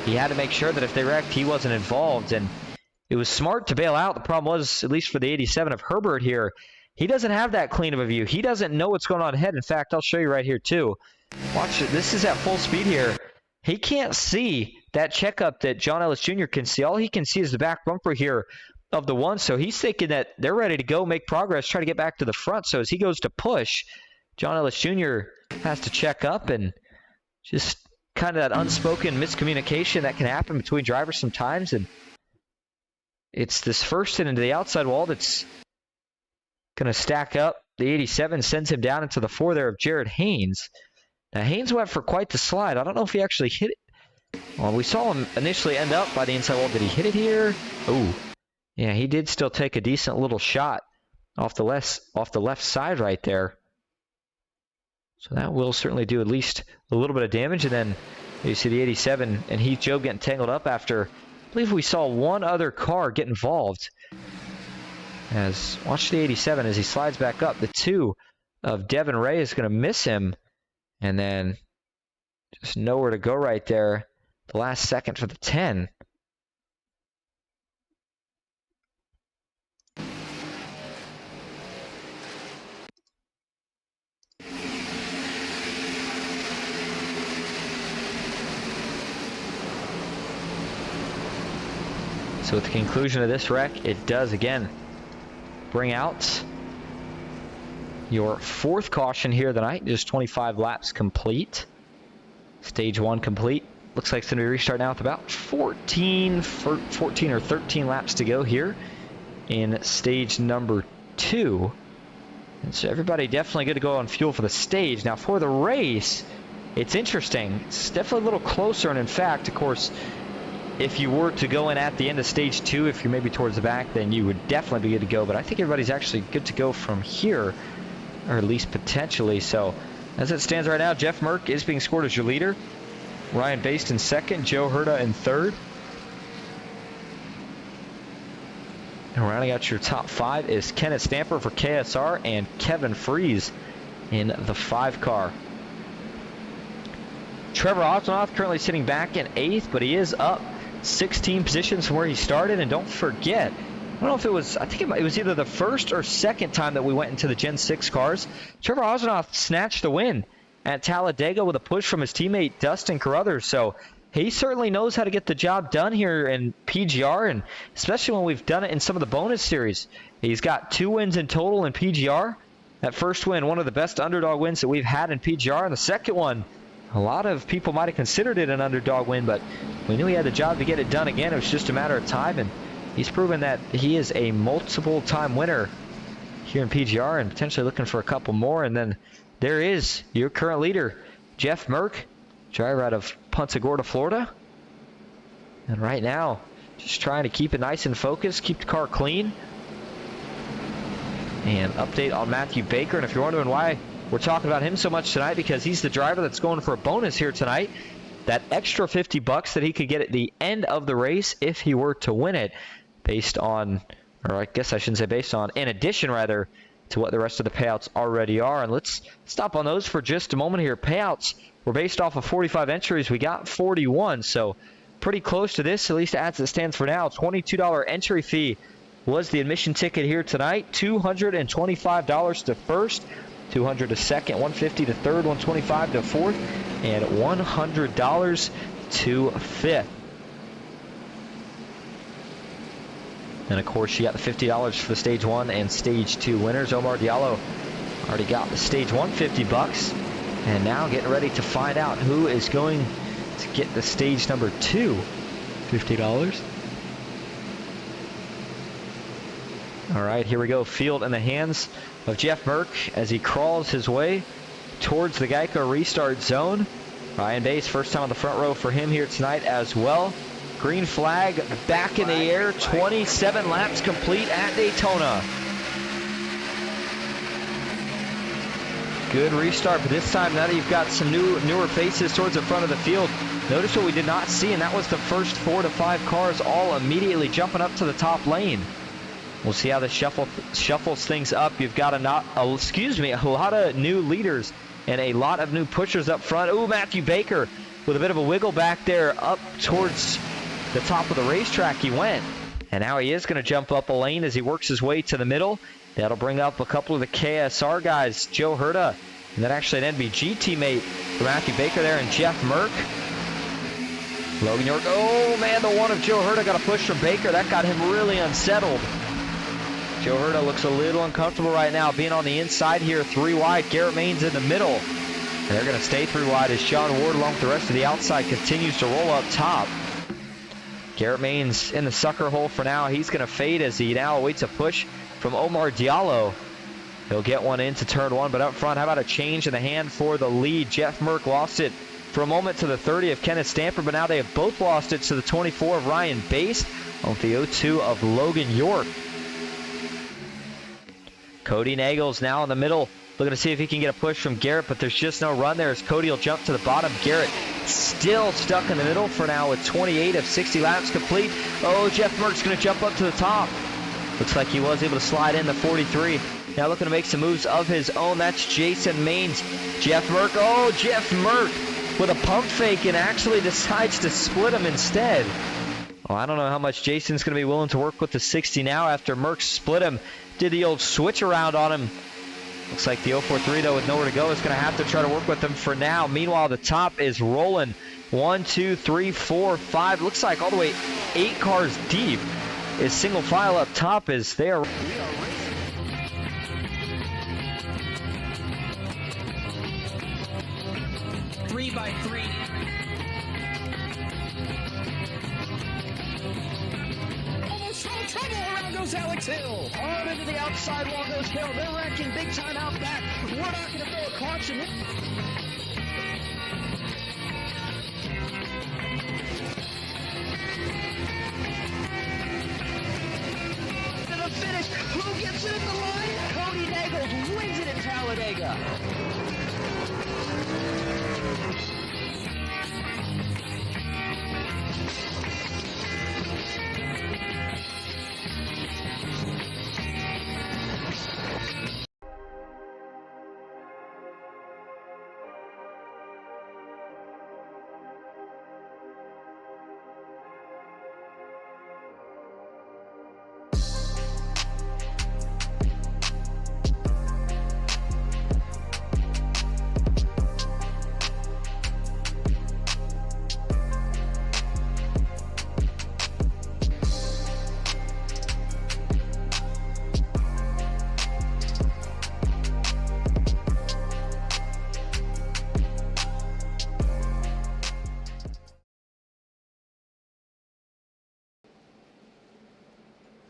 he had to make sure that if they wrecked, he wasn't involved. And it was smart to bail out. The problem was, at least for the 87 of Herbert here, he doesn't have that clean of a view. He doesn't know what's going on ahead. In fact, I'll show you right here too. Watch it. This is at full speed here. He can't see that checkup that John Ellis Jr. can see. All he can see is the back bumper here of the 1. So he's thinking that they're ready to go, make progress, try to get back to the front. So as he goes to push, John Ellis Jr. has to check up, and just kind of that unspoken miscommunication that can happen between drivers sometimes. And it's this first hit into the outside wall that's going to stack up. The 87 sends him down into the 4 there of Jared Haynes. Now, Haynes went for quite the slide. I don't know if he actually hit it. Well, we saw him initially end up by the inside wall. Did he hit it here? Oh, yeah, he did still take a decent little shot off the left side right there. So that will certainly do at least a little bit of damage. And then you see the 87 and Heath Job getting tangled up after believe we saw one other car get involved. As watch the 87 as he slides back up. The 2 of Devin Ray is going to miss him. And then just nowhere to go right there. The last second for the 10. So at the conclusion of this wreck, it does again bring out your 4th caution here tonight. Just 25 laps complete. Stage 1 complete. Looks like it's going to be restart now with about 14 or 13 laps to go here in stage number 2. And so everybody definitely good to go on fuel for the stage. Now for the race, it's interesting. It's definitely a little closer, and in fact, of course, if you were to go in at the end of stage 2, if you're maybe towards the back, then you would definitely be good to go. But I think everybody's actually good to go from here, or at least potentially. So as it stands right now, Jeff Merck is being scored as your leader. Ryan Baste in 2nd, Joe Herta in 3rd. And rounding out your top 5 is Kenneth Stamper for KSR and Kevin Freeze in the 5 car. Trevor Osnoth currently sitting back in 8th, but he is up 16 positions from where he started. And don't forget, I don't know if it was, I think it was either the 1st or 2nd time that we went into the Gen 6 cars. Trevor Osnoth snatched the win at Talladega with a push from his teammate Dustin Carruthers. So he certainly knows how to get the job done here in PGR, and especially when we've done it in some of the bonus series. He's got 2 wins in total in PGR. That first win, one of the best underdog wins that we've had in PGR, and the second one, a lot of people might have considered it an underdog win, but we knew he had the job to get it done again. It was just a matter of time, and he's proven that he is a multiple-time winner here in PGR and potentially looking for a couple more. And then there is your current leader, Jeff Merck, driver out of Punta Gorda, Florida. And right now, just trying to keep it nice and focused, keep the car clean. And update on Matthew Baker. And if you're wondering why we're talking about him so much tonight, because he's the driver that's going for a bonus here tonight. That extra $50 that he could get at the end of the race if he were to win it, based on, or I guess I shouldn't say based on, in addition rather to what the rest of the payouts already are. And let's stop on those for just a moment here. Payouts were based off of 45 entries. We got 41, so pretty close to this, at least as it stands for now. $22 entry fee was the admission ticket here tonight. $225 to first, $200 to second, $150 to third, $125 to fourth, and $100 to fifth. And of course, you got the $50 for the stage 1 and stage 2 winners. Omar Diallo already got the stage 1 $50, and now getting ready to find out who is going to get the stage number 2 $50. All right, here we go. Field in the hands of Jeff Merck as he crawls his way towards the Geico restart zone. Ryan Bass, first time on the front row for him here tonight as well. Green flag back in the air. 27 laps complete at Daytona. Good restart, but this time now that you've got some newer faces towards the front of the field, notice what we did not see, and that was the first 4 to 5 cars all immediately jumping up to the top lane. We'll see how this shuffles things up. You've got a lot of new leaders and a lot of new pushers up front. Ooh, Matthew Baker with a bit of a wiggle back there up towards the top of the racetrack he went. And now he is going to jump up a lane as he works his way to the middle. That'll bring up a couple of the KSR guys, Joe Herta, and then actually an NBG teammate for Matthew Baker there, and Jeff Merck. Logan York, oh man, the one of Joe Herta got a push from Baker. That got him really unsettled. Joe Herta looks a little uncomfortable right now, being on the inside here, 3 wide. Garrett Maines in the middle. And they're going to stay 3 wide as Sean Ward, along with the rest of the outside, continues to roll up top. Garrett Maines in the sucker hole for now. He's going to fade as he now awaits a push from Omar Diallo. He'll get one into turn 1, but up front, how about a change in the hand for the lead? Jeff Merck lost it for a moment to the 30 of Kenneth Stamper, but now they have both lost it to the 24 of Ryan Bass, on the 02 of Logan York. Cody Nagels now in the middle Looking to see if he can get a push from Garrett, but there's just no run there as Cody will jump to the bottom. Garrett still stuck in the middle for now with 28 of 60 laps complete. Oh, Jeff Merck's going to jump up to the top. Looks like he was able to slide in the 43. Now looking to make some moves of his own. That's Jason Maines. Jeff Merck. Oh, Jeff Merck with a pump fake and actually decides to split him instead. Well, I don't know how much Jason's going to be willing to work with the 60 now after Merck split him. Did the old switch around on him. Looks like the 043, though, with nowhere to go, is going to have to try to work with him for now. Meanwhile, the top is rolling. 1, 2, 3, 4, 5. Looks like all the way 8 cars deep is single file up top as they are. 3 by 3. Almost no trouble. Around goes Alex Hill. On into the outside wall goes Hill. They're wrecking big time out back. We're not going to throw a caution. To the finish. Who gets it in the line? Cody Nagels wins it in Talladega.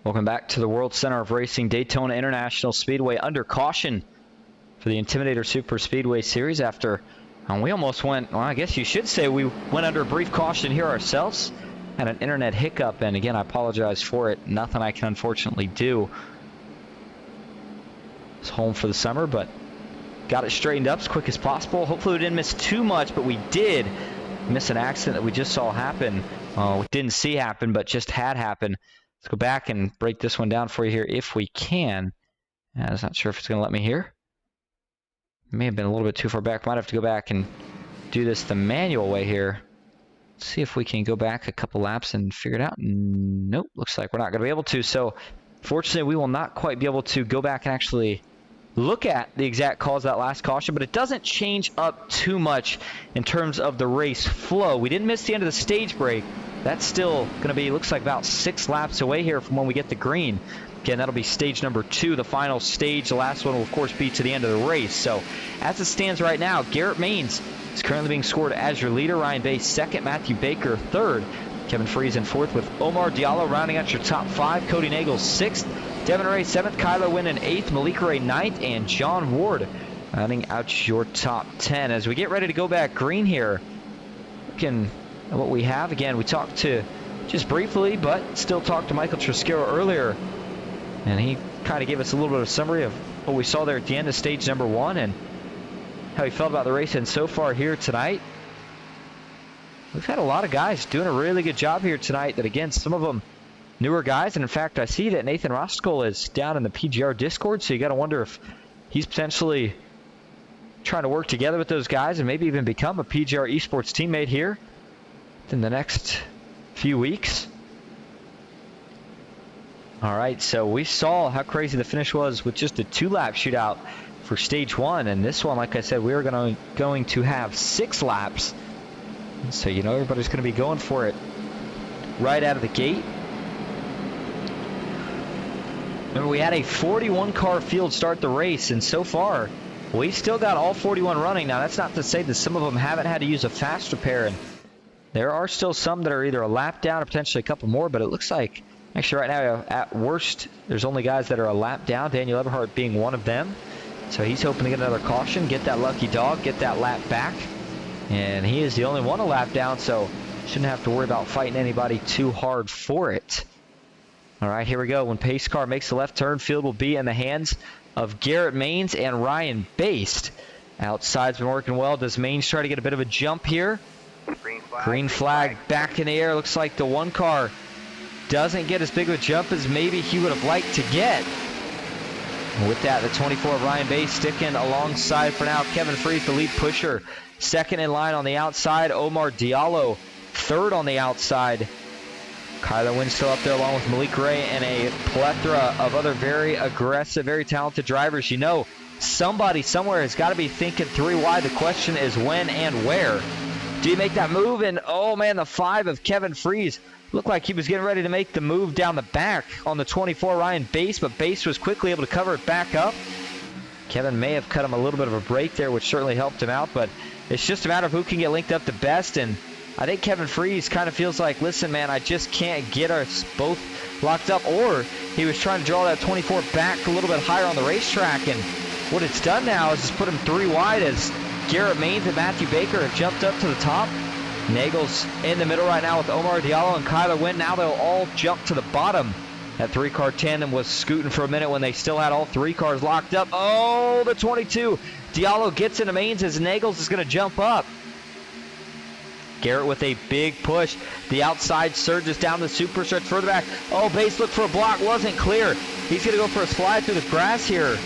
Welcome back to the World Center of Racing, Daytona International Speedway under caution for the Intimidator Superspeedway Series after we almost went, well, I guess you should say we went under a brief caution here ourselves. Had an internet hiccup, and again, I apologize for it. Nothing I can unfortunately do. It's home for the summer, but got it straightened up as quick as possible. Hopefully we didn't miss too much, but we did miss an accident that we just saw happen. We didn't see happen, but just had happened. Let's go back and break this one down for you here if we can. I was not sure if it's going to let me here. May have been a little bit too far back. Might have to go back and do this the manual way here. Let's see if we can go back a couple laps and figure it out. Nope, looks like we're not going to be able to. So, fortunately, we will not quite be able to go back and actually look at the exact cause of that last caution, but it doesn't change up too much in terms of the race flow. We didn't miss the end of the stage break. That's still going to be, looks like about 6 laps away here from when we get the green. Again, that'll be stage number 2, the final stage. The last one will, of course, be to the end of the race. So, as it stands right now, Garrett Maines is currently being scored as your leader. Ryan Bay second, Matthew Baker third. Kevin Freeze in fourth with Omar Diallo rounding out your top 5. Cody Nagels sixth. Devin Ray 7th, Kylo Wynn in 8th, Malika Ray 9th, and John Ward rounding out your top 10. As we get ready to go back green here, looking at what we have. Again, we talked to, just briefly, but still talked to Michael Triscaro earlier, and he kind of gave us a little bit of a summary of what we saw there at the end of stage number 1 and how he felt about the race. And so far here tonight, we've had a lot of guys doing a really good job here tonight that, again, some of them newer guys, and in fact, I see that Nathan Rosticle is down in the PGR Discord, so you got to wonder if he's potentially trying to work together with those guys and maybe even become a PGR eSports teammate here in the next few weeks. All right, so we saw how crazy the finish was with just a 2-lap shootout for stage 1, and this one, like I said, we are going to have 6 laps, so you know everybody's going to be going for it right out of the gate. Remember, we had a 41-car field start the race, and so far, we still got all 41 running. Now, that's not to say that some of them haven't had to use a fast repair, and there are still some that are either a lap down or potentially a couple more, but it looks like, actually right now, at worst, there's only guys that are a lap down, Daniel Eberhardt being one of them. So he's hoping to get another caution, get that lucky dog, get that lap back, and he is the only one a lap down, so shouldn't have to worry about fighting anybody too hard for it. All right, here we go. When pace car makes the left turn, field will be in the hands of Garrett Maines and Ryan Baste. Outside's been working well. Does Maines try to get a bit of a jump here? Green flag back in the air. Looks like the one car doesn't get as big of a jump as maybe he would have liked to get. With that, the 24 of Ryan Baste sticking alongside for now. Kevin Freese, the lead pusher, second in line on the outside. Omar Diallo, third on the outside. Kyler Wynn still up there along with Malik Ray and a plethora of other very aggressive, very talented drivers. You know, somebody somewhere has got to be thinking 3 wide. The question is when and where. Do you make that move? And oh man, the 5 of Kevin Freese looked like he was getting ready to make the move down the back on the 24 Ryan Baste, but Baste was quickly able to cover it back up. Kevin may have cut him a little bit of a break there, which certainly helped him out, but it's just a matter of who can get linked up the best. And I think Kevin Freese kind of feels like, listen, man, I just can't get us both locked up. Or he was trying to draw that 24 back a little bit higher on the racetrack. And what it's done now is just put him 3 wide as Garrett Maines and Matthew Baker have jumped up to the top. Nagel's in the middle right now with Omar Diallo and Kyler Wynn. Now they'll all jump to the bottom. That 3-car tandem was scooting for a minute when they still had all 3 cars locked up. Oh, the 22. Diallo gets into Maines as Nagels is going to jump up. Garrett with a big push. The outside surges down the super stretch further back. Oh, Baste looked for a block. Wasn't clear. He's going to go for a slide through the grass here.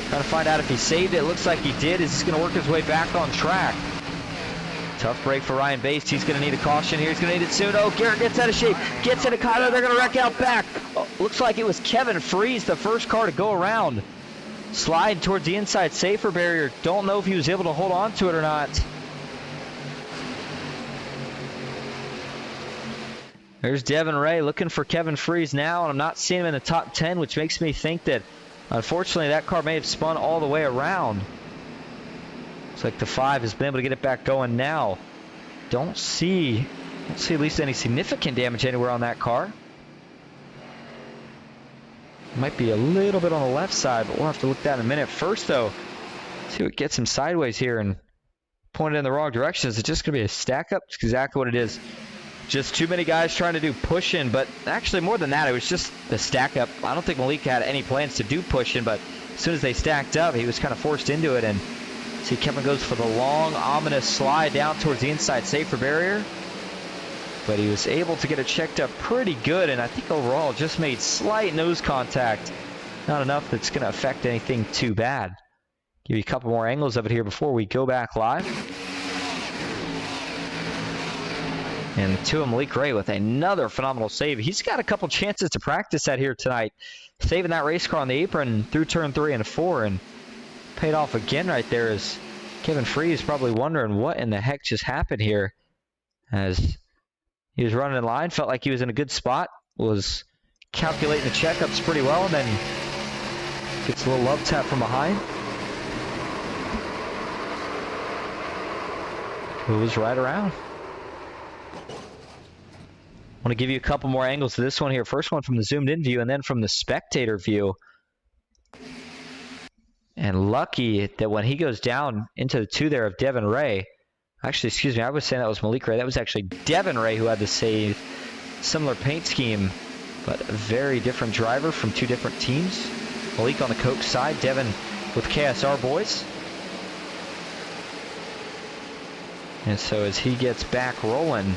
Trying to find out if he saved it. Looks like he did. He's going to work his way back on track. Tough break for Ryan Baste. He's going to need a caution here. He's going to need it soon. Oh, Garrett gets out of shape. Gets into Kyler. They're going to wreck out back. Oh, looks like it was Kevin Freese, the first car to go around. Slide towards the inside safer barrier. Don't know if he was able to hold on to it or not. There's Devin Ray looking for Kevin Freese now, and I'm not seeing him in the top 10, which makes me think that, unfortunately, that car may have spun all the way around. Looks like the 5 has been able to get it back going now. Don't see at least any significant damage anywhere on that car. Might be a little bit on the left side, but we'll have to look at that in a minute. First, though, see what gets him sideways here and pointed in the wrong direction. Is it just going to be a stack up? It's exactly what it is. Just too many guys trying to do push-in, but actually more than that, it was just the stack up. I don't think Malik had any plans to do push-in, but as soon as they stacked up, he was kind of forced into it. And see, Kevin goes for the long, ominous slide down towards the inside safer barrier. But he was able to get it checked up pretty good, and I think overall just made slight nose contact. Not enough that's going to affect anything too bad. Give you a couple more angles of it here before we go back live. And to Malik Ray with another phenomenal save. He's got a couple chances to practice that here tonight. Saving that race car on the apron through turn 3 and 4, and paid off again right there as Kevin Freese probably wondering what in the heck just happened here. As he was running in line, felt like he was in a good spot, was calculating the checkups pretty well, and then gets a little love tap from behind. Goes right around. I want to give you a couple more angles to this one here. First one from the zoomed in view and then from the spectator view. And lucky that when he goes down into the 2 there of Devin Ray, actually, excuse me, I was saying that was Malik Ray. That was actually Devin Ray who had the save. Similar paint scheme, but a very different driver from 2 different teams. Malik on the Coke side, Devin with KSR boys. And so as he gets back rolling,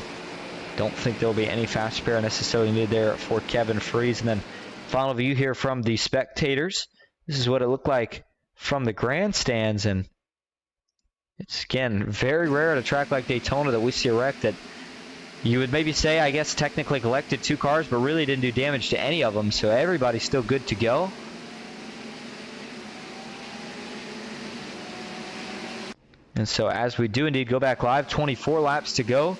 don't think there'll be any fast spare necessarily needed there for Kevin Freese. And then final view here from the spectators. This is what it looked like from the grandstands. And it's, again, very rare at a track like Daytona that we see a wreck that you would maybe say, I guess, technically collected 2 cars, but really didn't do damage to any of them. So everybody's still good to go. And so as we do indeed go back live, 24 laps to go.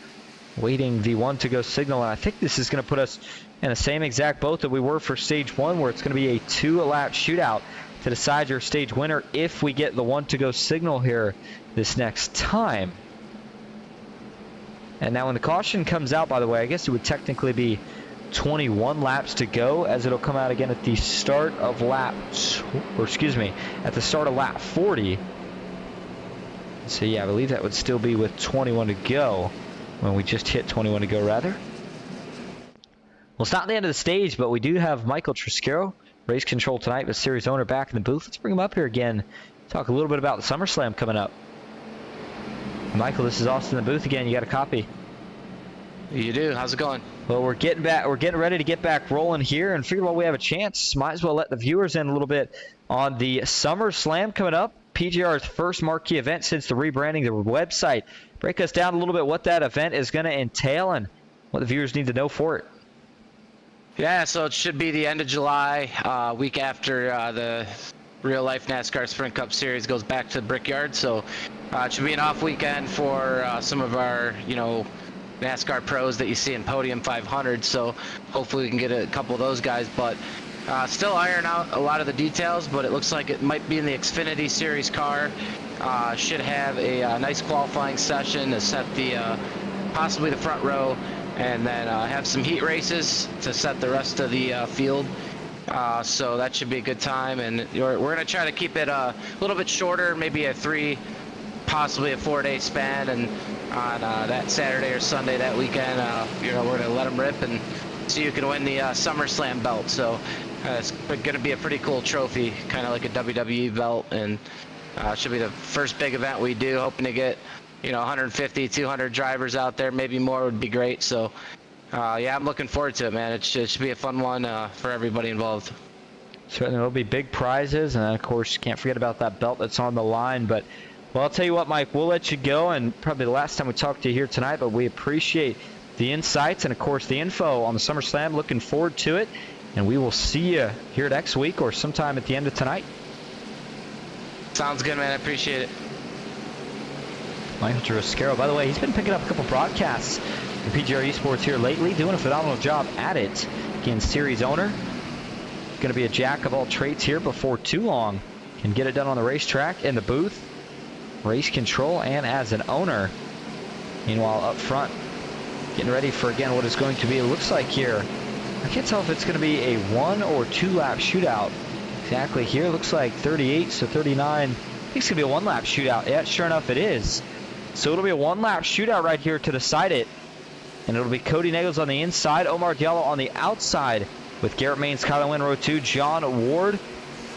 Waiting the 1 to go signal, and I think this is going to put us in the same exact boat that we were for stage 1, where it's going to be a 2-lap shootout to decide your stage winner if we get the 1 to go signal here this next time. And now when the caution comes out, by the way, I guess it would technically be 21 laps to go, as it'll come out again at the start of lap, or excuse me, at the start of lap 40. So yeah, I believe that would still be with 21 to go. When we just hit 21 to go, rather. Well, it's not the end of the stage, but we do have Michael Triscaro race control tonight with series owner back in the booth. Let's bring him up here again. Talk a little bit about the SummerSlam coming up. Michael, this is Austin in the booth again. You got a copy? You do. How's it going? Well, we're getting ready to get back rolling here, and figure while we have a chance, might as well let the viewers in a little bit on the SummerSlam coming up. PGR's first marquee event since the rebranding the website. Break us down a little bit what that event is going to entail and what the viewers need to know for it. Yeah, so it should be the end of July, week after the real-life NASCAR Sprint Cup Series goes back to the Brickyard. So it should be an off weekend for some of our, NASCAR pros that you see in Podium 500. So hopefully we can get a couple of those guys. But still iron out a lot of the details, but it looks like it might be in the Xfinity Series car. Should have a nice qualifying session to set the possibly the front row, and then have some heat races to set the rest of the field. So that should be a good time, and we're going to try to keep it a little bit shorter, maybe possibly a 4-day span, and on that Saturday or Sunday that weekend, we're going to let them rip and see who can win the SummerSlam belt. So it's going to be a pretty cool trophy, kind of like a WWE belt, and it should be the first big event we do. Hoping to get 150, 200 drivers out there, maybe more would be great. So yeah, I'm looking forward to it, man. It should be a fun one for everybody involved. Certainly will be big prizes, and of course, can't forget about that belt that's on the line. But, well, I'll tell you what, Mike, we'll let you go, and probably the last time we talked to you here tonight, but we appreciate the insights and, of course, the info on the SummerSlam. Looking forward to it, and we will see you here next week or sometime at the end of tonight. Sounds good, man. I appreciate it. Michael Truscaro, by the way, he's been picking up a couple broadcasts for PGR eSports here lately, doing a phenomenal job at it. Again, series owner, going to be a jack of all trades here before too long. Can get it done on the racetrack, in the booth, race control, and as an owner. Meanwhile, up front, getting ready for, again, what is going to be, it looks like here, I can't tell if it's going to be a 1 or 2 lap shootout. Exactly here, looks like 38, so 39. I think it's going to be a 1-lap shootout. Yeah, sure enough, it is. So it'll be a 1-lap shootout right here to decide it. And it'll be Cody Nagels on the inside, Omar Diallo on the outside, with Garrett Maines, Kyler Wynn, row 2, John Ward,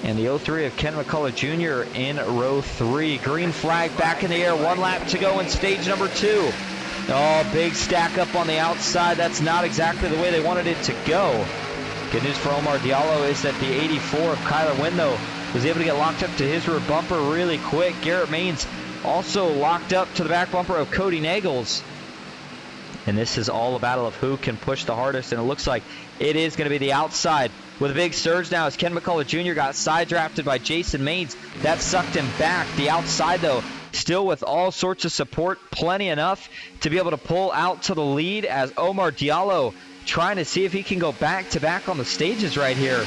and the 03 of Ken McCullough Jr. in row 3. Green flag back in the air, 1 lap to go in stage number 2. Oh, big stack up on the outside. That's not exactly the way they wanted it to go. Good news for Omar Diallo is that the 84 of Kyler Wynn, though, was able to get locked up to his rear bumper really quick. Garrett Maines also locked up to the back bumper of Cody Nagels. And this is all a battle of who can push the hardest, and it looks like it is going to be the outside. With a big surge now as Ken McCullough Jr. got side drafted by Jason Maines. That sucked him back. The outside, though, still with all sorts of support, plenty enough to be able to pull out to the lead as Omar Diallo trying to see if he can go back-to-back on the stages right here.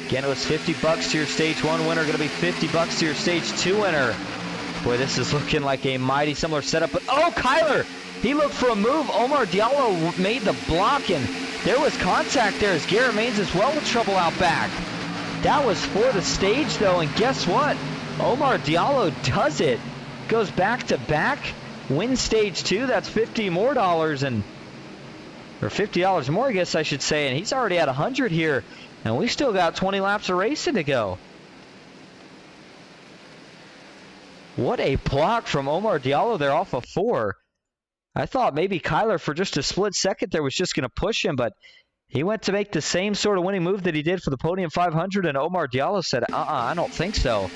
Again, it was $50 to your stage 1 winner, going to be $50 to your stage 2 winner. Boy, this is looking like a mighty similar setup. But, oh, Kyler, he looked for a move. Omar Diallo made the block, and there was contact there as Garrett Maines as well with trouble out back. That was for the stage, though, and guess what? Omar Diallo does it. Goes back-to-back, wins stage 2. That's $50 more, or $50 more, I guess I should say, and he's already at 100 here, and we still got 20 laps of racing to go. What a block from Omar Diallo there off of 4. I thought maybe Kyler for just a split second there was just going to push him, but he went to make the same sort of winning move that he did for the Podium 500, and Omar Diallo said, I don't think so.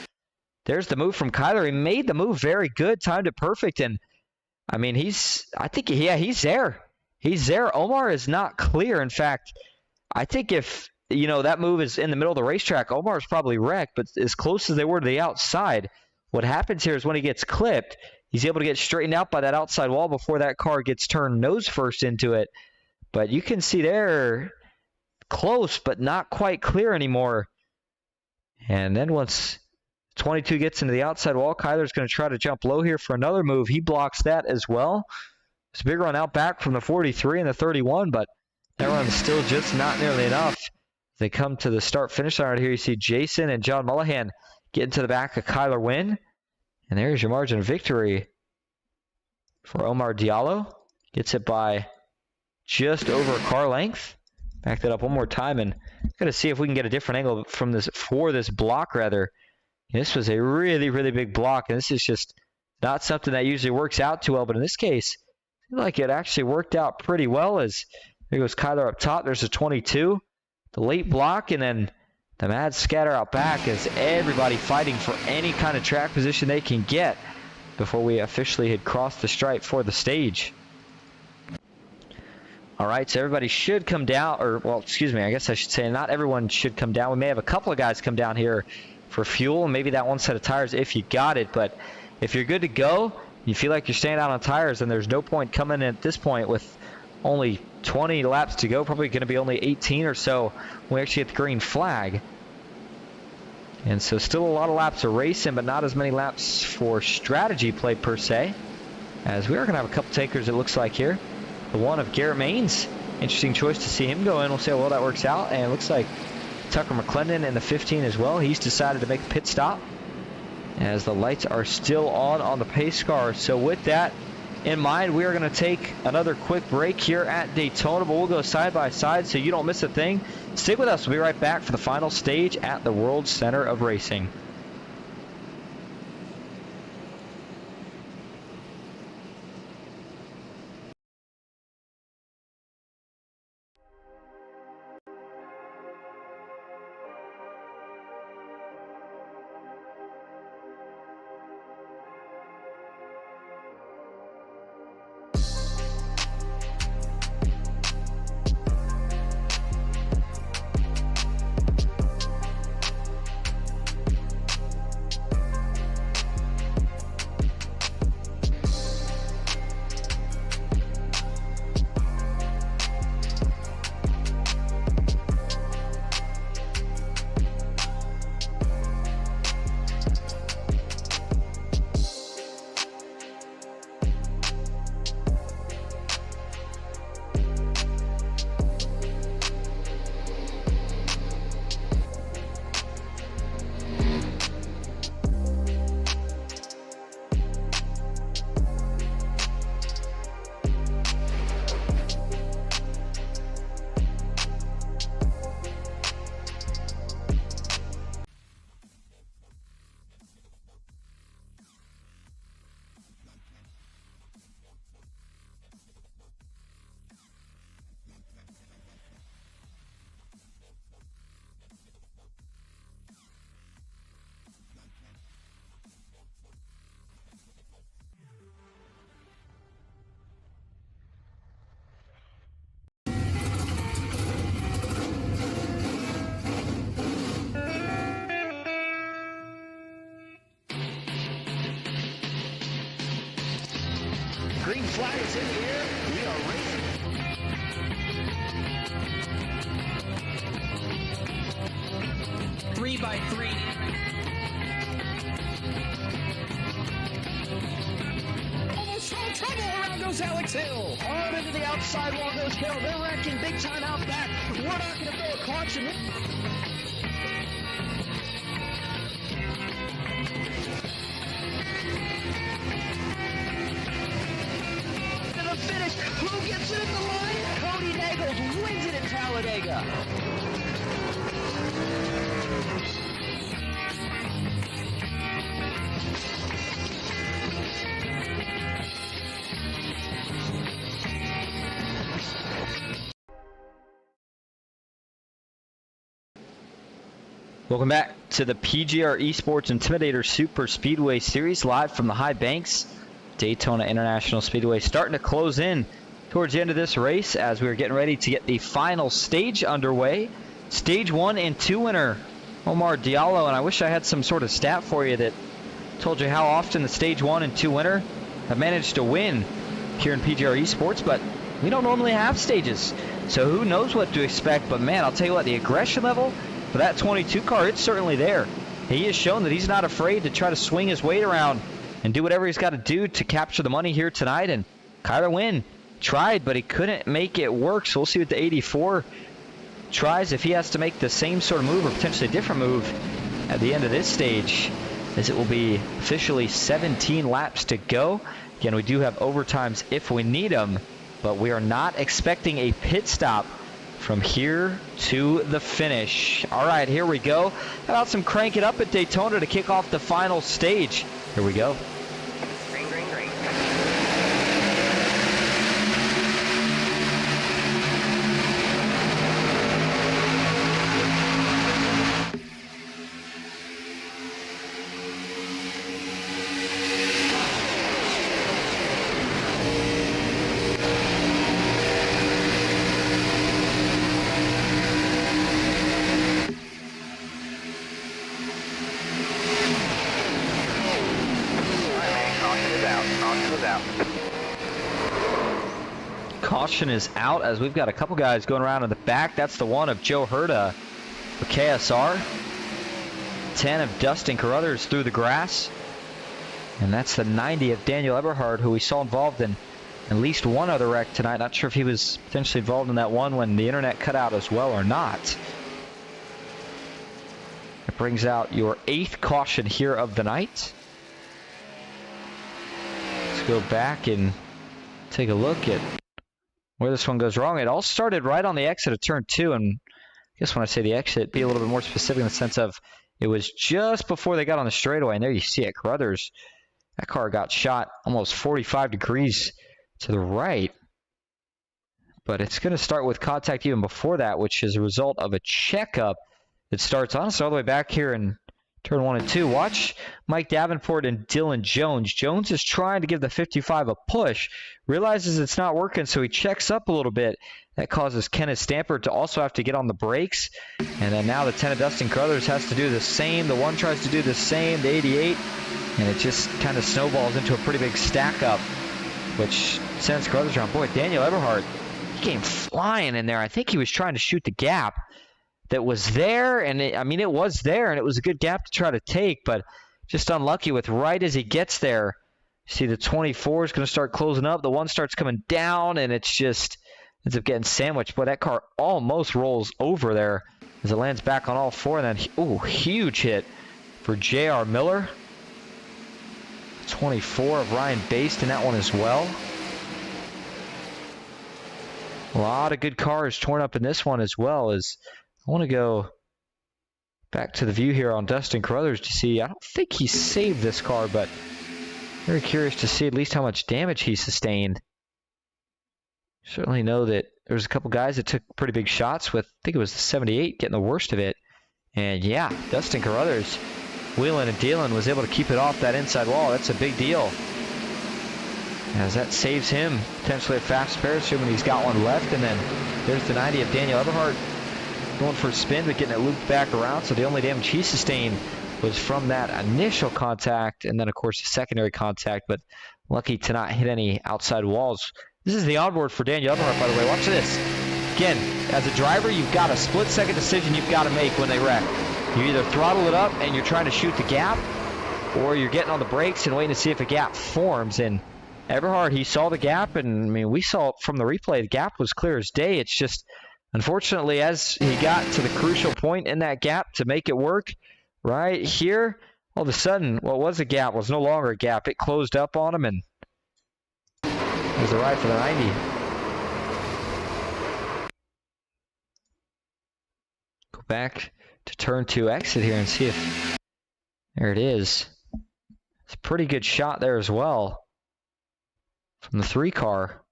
There's the move from Kyler. He made the move very good, timed it perfect, and I mean, he's there. He's there. Omar is not clear. In fact, I think if, that move is in the middle of the racetrack, Omar's probably wrecked, but as close as they were to the outside, what happens here is when he gets clipped, he's able to get straightened out by that outside wall before that car gets turned nose first into it. But you can see there, close, but not quite clear anymore. And then once 22 gets into the outside wall, Kyler's going to try to jump low here for another move. He blocks that as well. It's a big run out back from the 43 and the 31, but that run's still just not nearly enough. They come to the start-finish line right here. You see Jason and John Mullihan getting to the back of Kyler Wynn. And there's your margin of victory for Omar Diallo. Gets it by just over car length. Back that up one more time, and gotta see if we can get a different angle from this block rather. This was a really, really big block, and this is just not something that usually works out too well. But in this case, I feel like it actually worked out pretty well. As there goes Kyler up top. There's a 22, the late block, and then the mad scatter out back as everybody fighting for any kind of track position they can get before we officially had crossed the stripe for the stage. All right, so everybody should come down, or, well, excuse me, I guess I should say not everyone should come down. We may have a couple of guys come down here for fuel, and maybe that one set of tires if you got it. But if you're good to go, you feel like you're staying out on tires, then there's no point coming in at this point with only 20 laps to go. Probably going to be only 18 or so when we actually get the green flag. And so still a lot of laps of racing, but not as many laps for strategy play per se, as we are going to have a couple takers, it looks like here. The one of Garrett Maines. Interesting choice to see him go in. We'll see how well that works out. And it looks like Tucker McClendon in the 15 as well. He's decided to make a pit stop as the lights are still on the pace car. So with that in mind, we are going to take another quick break here at Daytona, but we'll go side by side so you don't miss a thing. Stick with us. We'll be right back for the final stage at the World Center of Racing. Green flag is in the air. We are racing. Three by three. Almost no trouble. Around goes Alex Hill. On into the outside wall goes Hill. They're wrecking big time out back. We're not going to throw a caution. Finish. Who gets it in the line? Cody Nagels wins it in Talladega. Welcome back to the PGR eSports Intimidator Superspeedway Series, live from the high banks. Daytona International Speedway starting to close in towards the end of this race as we are getting ready to get the final stage underway. Stage 1 and 2 winner Omar Diallo, and I wish I had some sort of stat for you that told you how often the stage 1 and 2 winner have managed to win here in PGR eSports, but we don't normally have stages, so who knows what to expect. But man, I'll tell you what, the aggression level for that 22 car, it's certainly there. He has shown that he's not afraid to try to swing his weight around and do whatever he's got to do to capture the money here tonight. And Kyler Wynn tried, but he couldn't make it work. So we'll see what the 84 tries, if he has to make the same sort of move or potentially a different move at the end of this stage, as it will be officially 17 laps to go. Again, we do have overtimes if we need them, but we are not expecting a pit stop from here to the finish. All right, here we go. How about some crank it up at Daytona to kick off the final stage? Here we go. Green, green, green. Caution is out as we've got a couple guys going around in the back. That's the one of Joe Herta for KSR. 10 of Dustin Carruthers through the grass. And that's the 90 of Daniel Eberhard, who we saw involved in at least one other wreck tonight. Not sure if he was potentially involved in that one when the internet cut out as well or not. It brings out your 8th caution here of the night. Let's go back and take a look at where this one goes wrong. It all started right on the exit of turn 2, and I guess when I say the exit, be a little bit more specific in the sense of it was just before they got on the straightaway, and there you see it, Carruthers. That car got shot almost 45 degrees to the right, but it's going to start with contact even before that, which is a result of a checkup that starts honestly all the way back here in turn 1 and 2. Watch Mike Davenport and Dylan Jones. Jones is trying to give the 55 a push, realizes it's not working, so he checks up a little bit. That causes Kenneth Stamper to also have to get on the brakes. And then now the 10 of Dustin Carruthers has to do the same. The 1 tries to do the same, the 88. And it just kind of snowballs into a pretty big stack up, which sends Carruthers around. Boy, Daniel Eberhard, he came flying in there. I think he was trying to shoot the gap that was there, and it was there, and it was a good gap to try to take, but just unlucky with right as he gets there. See, the 24 is going to start closing up. The 1 starts coming down, and it's just ends up getting sandwiched. Boy, that car almost rolls over there as it lands back on all 4, and then, ooh, huge hit for J.R. Miller. 24 of Ryan Baste in that one as well. A lot of good cars torn up in this one as well. As I want to go back to the view here on Dustin Carruthers to see. I don't think he saved this car, but very curious to see at least how much damage he sustained. Certainly know that there was a couple guys that took pretty big shots with, I think it was the 78 getting the worst of it. And yeah, Dustin Carruthers wheeling and dealing, was able to keep it off that inside wall. That's a big deal, as that saves him potentially a fast spare, assuming he's got one left. And then there's the 90 of Daniel Eberhard going for a spin, but getting it looped back around. So the only damage he sustained was from that initial contact, and then of course the secondary contact, but lucky to not hit any outside walls. This is the onboard for Daniel Eberhard, by the way. Watch this. Again, as a driver, you've got a split-second decision you've got to make when they wreck. You either throttle it up and you're trying to shoot the gap, or you're getting on the brakes and waiting to see if a gap forms. And Eberhard, he saw the gap, and I mean, we saw it from the replay. The gap was clear as day. It's just, unfortunately, as he got to the crucial point in that gap to make it work, right here, all of a sudden, what was a gap was no longer a gap. It closed up on him, and it was the ride for the 90. Go back to turn 2 exit here and see if, there it is. It's a pretty good shot there as well from the 3 car.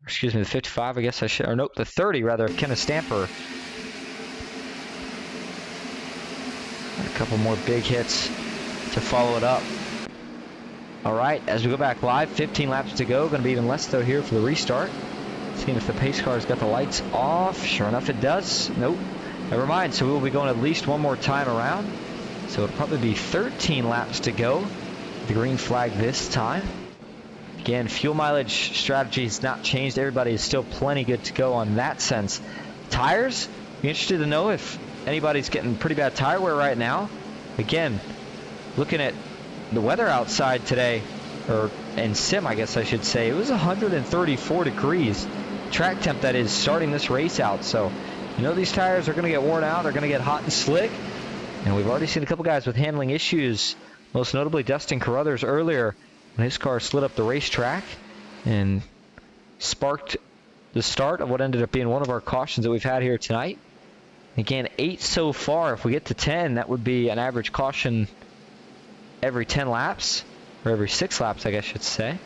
Excuse me, the 55, I guess I should, or nope, the 30 rather, of Kenneth Stamper. A couple more big hits to follow it up. All right, as we go back live, 15 laps to go. Going to be even less though here for the restart. Seeing if the pace car's got the lights off. Sure enough, it does. Nope. Never mind. So we will be going at least one more time around. So it'll probably be 13 laps to go. The green flag this time. Again, fuel mileage strategy has not changed. Everybody is still plenty good to go on that sense. Tires, be interested to know if anybody's getting pretty bad tire wear right now. Again, looking at the weather outside today, or in sim, I guess I should say, it was 134 degrees. Track temp, that is, starting this race out. So, you know, these tires are going to get worn out. They're going to get hot and slick. And we've already seen a couple guys with handling issues, most notably Dustin Carruthers earlier when his car slid up the racetrack and sparked the start of what ended up being one of our cautions that we've had here tonight. Again, 8 so far. If we get to 10, that would be an average caution every 10 laps, or every 6 laps, I guess I should say.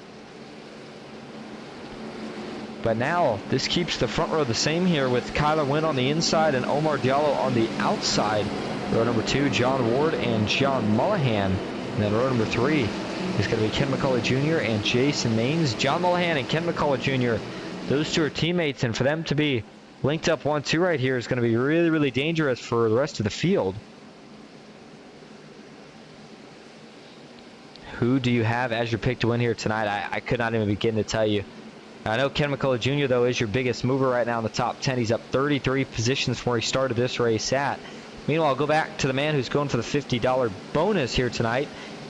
But now, this keeps the front row the same here with Kyler Wynn on the inside and Omar Diallo on the outside. Row number 2, John Ward and John Mullihan. And then row number 3 is going to be Ken McCullough Jr. and Jason Maines. John Mullihan and Ken McCullough Jr., those two are teammates, and for them to be linked up 1-2 right here is going to be really, really dangerous for the rest of the field. Who do you have as your pick to win here tonight? I could not even begin to tell you. I know Ken McCullough Jr., though, is your biggest mover right now in the top 10. He's up 33 positions from where he started this race at. Meanwhile, I'll go back to the man who's going for the $50 bonus here tonight,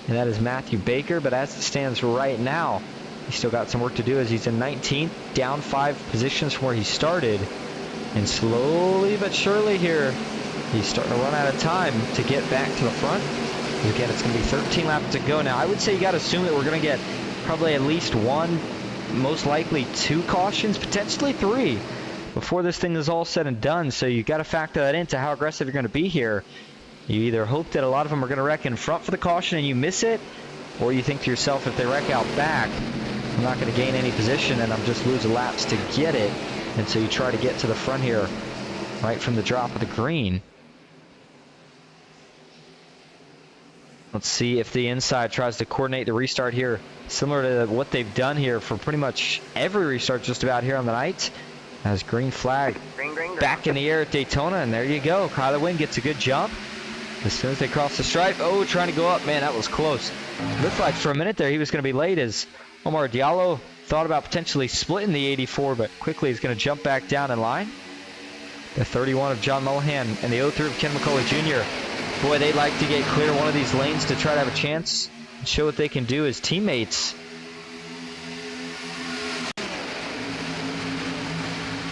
and that is Matthew Baker. But as it stands right now, he's still got some work to do as he's in 19th, down 5 positions from where he started. And slowly but surely here, he's starting to run out of time to get back to the front. Again, it's going to be 13 laps to go now. I would say you got to assume that we're going to get probably at least 1, most likely 2 cautions, potentially 3, before this thing is all said and done. So you got to factor that into how aggressive you're going to be here. You either hope that a lot of them are going to wreck in front for the caution and you miss it, or you think to yourself, if they wreck out back, I'm not going to gain any position and I'm just losing laps to get it. And so you try to get to the front here right from the drop of the green. Let's see if the inside tries to coordinate the restart here, similar to what they've done here for pretty much every restart just about here on the night. As green flag back in the air at Daytona, and there you go. Kyler Wynn gets a good jump. As soon as they cross the stripe, oh, trying to go up. Man, that was close. Looked like for a minute there he was going to be late as Omar Diallo thought about potentially splitting the 84, but quickly he's going to jump back down in line. The 31 of John Mullihan and the 03 of Ken McCullough Jr. Boy, they'd like to get clear one of these lanes to try to have a chance and show what they can do as teammates.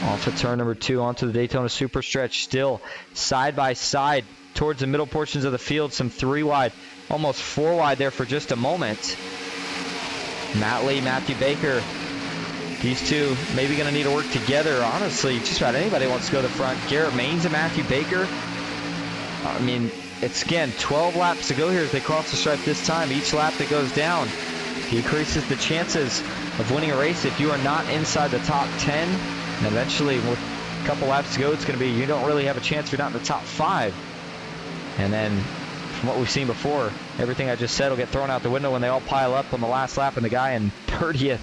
Off of turn number 2 onto the Daytona Super Stretch, still side by side towards the middle portions of the field. Some 3 wide, almost 4 wide there for just a moment. Matt Lee, Matthew Baker, these two maybe going to need to work together. Honestly, just about anybody wants to go to the front. Garrett Maines and Matthew Baker. I mean, it's again 12 laps to go here as they cross the stripe this time. Each lap that goes down decreases the chances of winning a race if you are not inside the top 10. And eventually, with a couple laps to go, it's going to be you don't really have a chance if you're not in the top 5. And then, from what we've seen before, everything I just said will get thrown out the window when they all pile up on the last lap, and the guy in 30th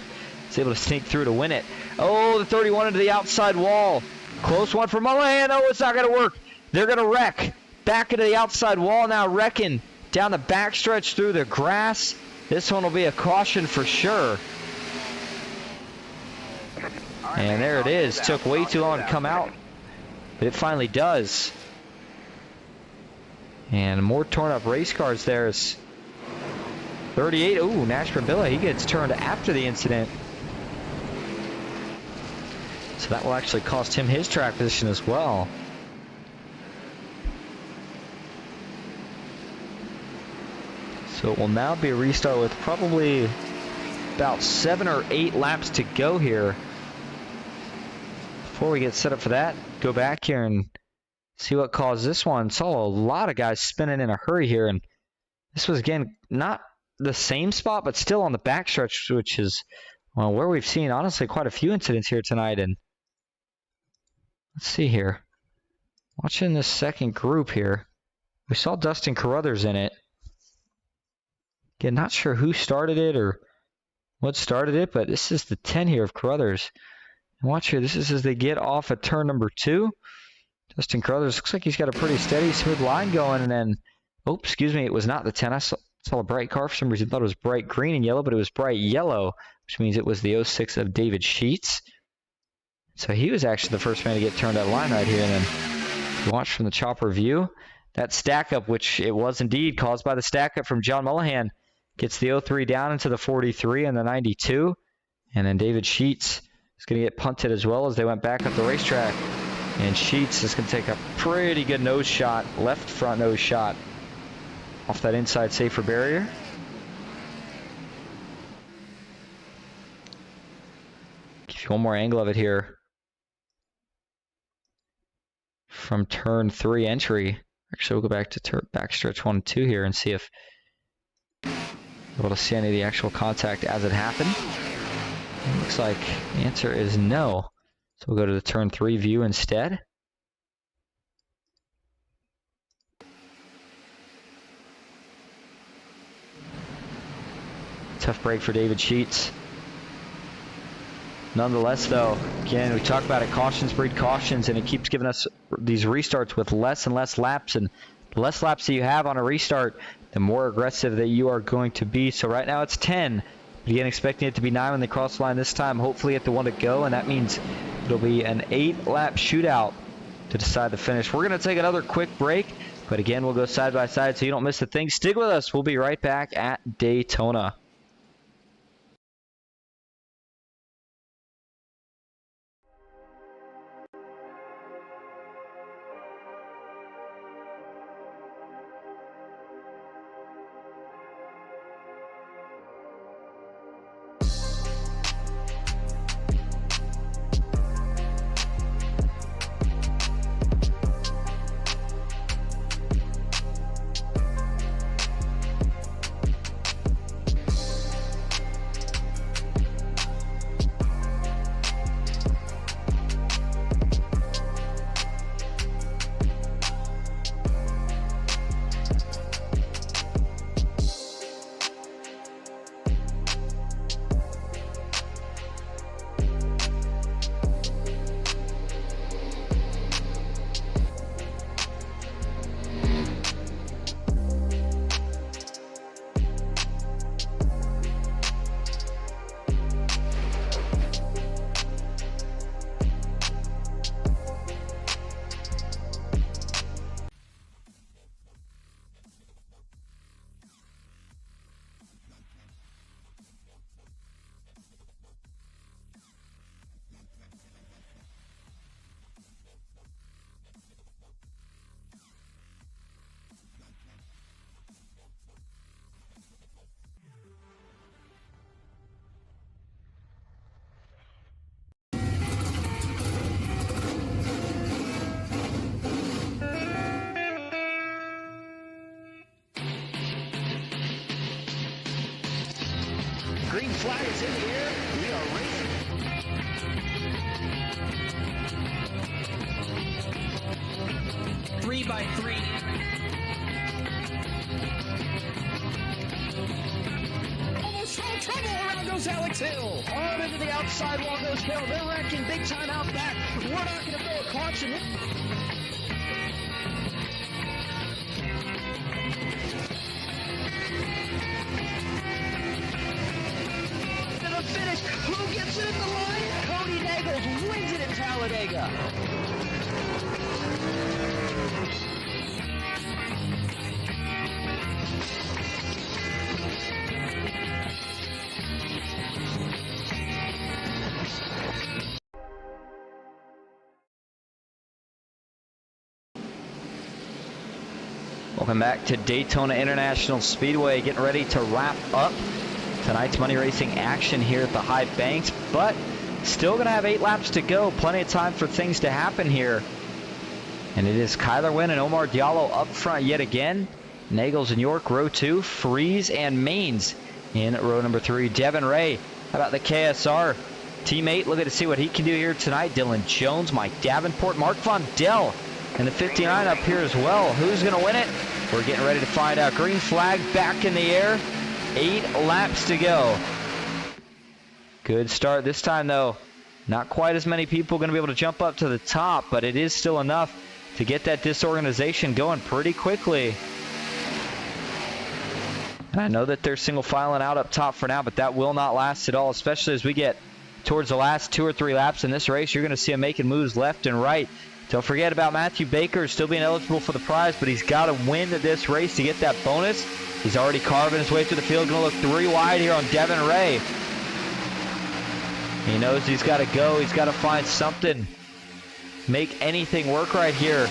is able to sneak through to win it. Oh, the 31 into the outside wall. Close one for Mullihan. Oh, it's not going to work. They're going to wreck. Back into the outside wall now, wrecking down the backstretch through the grass. This one will be a caution for sure. And there it is. Took way too long to come out, but it finally does. And more torn up race cars there. Is 38. Ooh, Nash Brambilla, he gets turned after the incident. So that will actually cost him his track position as well. So it will now be a restart with probably about 7 or 8 laps to go here. Before we get set up for that, go back here and see what caused this one. Saw a lot of guys spinning in a hurry here, and this was, again, not the same spot, but still on the backstretch, which is, well, where we've seen, honestly, quite a few incidents here tonight. And let's see here. Watching this second group here, we saw Dustin Carruthers in it. Again, not sure who started it or what started it, but this is the 10 here of Carruthers. And watch here, this is as they get off at turn number 2. Dustin Carruthers looks like he's got a pretty steady, smooth line going, and then, oh, excuse me, it was not the 10. I saw a bright car for some reason. I thought it was bright green and yellow, but it was bright yellow, which means it was the 06 of David Sheets. So he was actually the first man to get turned out of line right here. And then you watch from the chopper view, that stack up, which it was indeed caused by the stack up from John Mullihan, gets the 03 down into the 43 and the 92. And then David Sheets is going to get punted as well as they went back up the racetrack. And Sheets is going to take a pretty good nose shot, left front nose shot, off that inside safer barrier. Give you one more angle of it here. from turn 3 entry. Actually, we'll go back to backstretch 1 and 2 here and see if we're able to see any of the actual contact as it happened. It looks like the answer is no. So we'll go to the turn 3 view instead. Tough break for David Sheets. Nonetheless, though, again, we talk about it, cautions breed cautions, and it keeps giving us these restarts with less and less laps, and the less laps that you have on a restart, the more aggressive that you are going to be. So right now it's 10. Again, expecting it to be 9 when they cross the line this time, hopefully at the 1 to go, and that means it'll be an 8-lap shootout to decide the finish. We're going to take another quick break, but again, we'll go side by side so you don't miss the thing. Stick with us. We'll be right back at Daytona. Green flag is in the air. We are racing. 3 by 3. Almost no trouble. Around goes Alex Hill. On into the outside wall goes Hill. They're wrecking big time out back. We're not going to throw a caution. Finish. Who gets it at the line? Cody Nagels wins it in Talladega. Welcome back to Daytona International Speedway, getting ready to wrap up tonight's money racing action here at the high banks, but still going to have 8 laps to go. Plenty of time for things to happen here. And it is Kyler Wynn and Omar Diallo up front yet again. Nagels and York, row 2. Freeze and Maines in row number 3. Devin Ray, how about the KSR teammate? Looking to see what he can do here tonight. Dylan Jones, Mike Davenport, Mark Von Dell, and the 59 up here as well. Who's going to win it? We're getting ready to find out. Green flag back in the air. 8 laps to go. Good start this time, though. Not quite as many people going to be able to jump up to the top, but it is still enough to get that disorganization going pretty quickly. And I know that they're single filing out up top for now, but that will not last at all, especially as we get towards the last 2 or 3 laps in this race. You're going to see them making moves left and right. Don't forget about Matthew Baker still being eligible for the prize, but he's got to win this race to get that bonus. He's already carving his way through the field. Going to look 3 wide here on Devin Ray. He knows he's got to go. He's got to find something. Make anything work right here.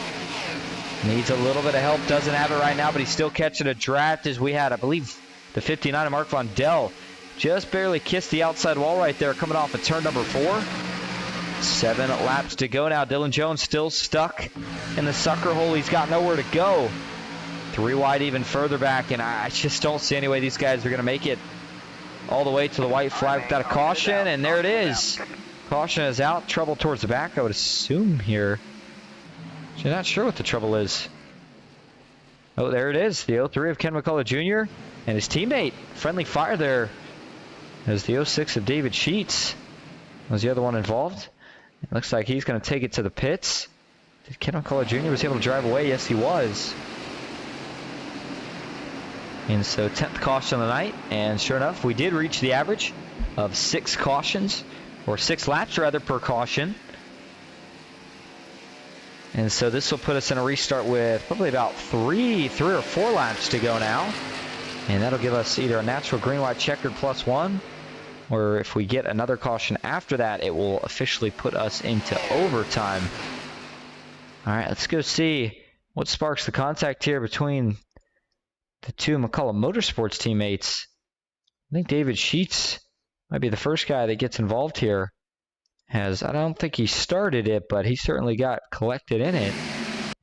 Needs a little bit of help. Doesn't have it right now, but he's still catching a draft as we had, I believe, the 59 of Mark Von Dell. Just barely kissed the outside wall right there coming off of turn number 4. 7 laps to go now. Dylan Jones still stuck in the sucker hole. He's got nowhere to go. 3 wide even further back, and I just don't see any way these guys are going to make it all the way to the white flag without a caution, and there it is. Caution is out. Trouble towards the back, I would assume here. Actually, not sure what the trouble is. Oh, there it is. The 03 of Ken McCullough Jr. and his teammate. Friendly fire there as the 06 of David Sheets was the other one involved. It looks like he's going to take it to the pits. Did Ken McCullough Jr. was able to drive away? Yes, he was. And so 10th caution of the night, and sure enough, we did reach the average of 6 cautions, or 6 laps rather, per caution. And so this will put us in a restart with probably about 3 or 4 laps to go now. And that'll give us either a natural green, white, checkered +1, or if we get another caution after that, it will officially put us into overtime. All right, let's go see what sparks the contact here between the 2 McCullough Motorsports teammates. I think David Sheets might be the first guy that gets involved here. I don't think he started it, but he certainly got collected in it.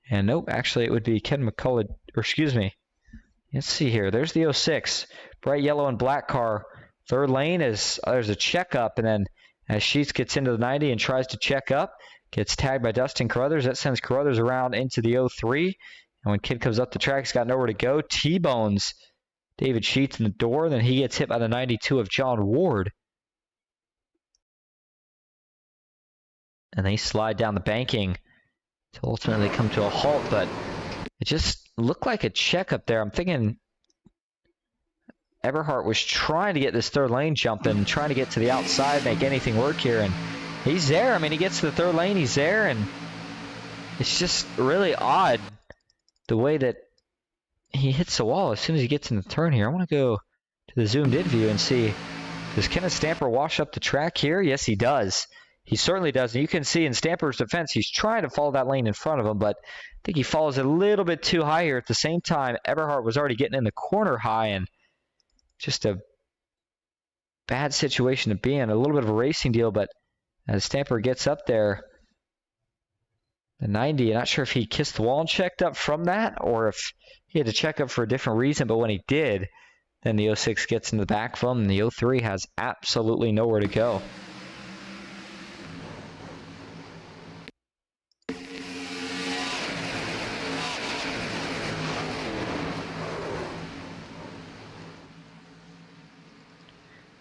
And nope, actually it would be Ken McCullough, or excuse me. Let's see here. There's the 06, bright yellow and black car. Third lane is, there's a checkup, and then as Sheets gets into the 90 and tries to check up, gets tagged by Dustin Carruthers. That sends Carruthers around into the 03. And when Kid comes up the track, he's got nowhere to go. T-bones David Sheets in the door. Then he gets hit by the 92 of John Ward. And they slide down the banking to ultimately come to a halt. But it just looked like a checkup there. I'm thinking Eberhardt was trying to get this third lane jumping, trying to get to the outside, make anything work here. And he's there. I mean, he gets to the third lane, he's there. And it's just really odd the way that he hits the wall as soon as he gets in the turn here. I want to go to the zoomed in view and see, does Kenneth Stamper wash up the track here? Yes, he does. He certainly does. And you can see in Stamper's defense, he's trying to follow that lane in front of him, but I think he follows it a little bit too high here. At the same time, Eberhardt was already getting in the corner high, and just a bad situation to be in. A little bit of a racing deal, but as Stamper gets up there, the 90, I'm not sure if he kissed the wall and checked up from that, or if he had to check up for a different reason, but when he did, then the 06 gets in the back of him, and the 03 has absolutely nowhere to go.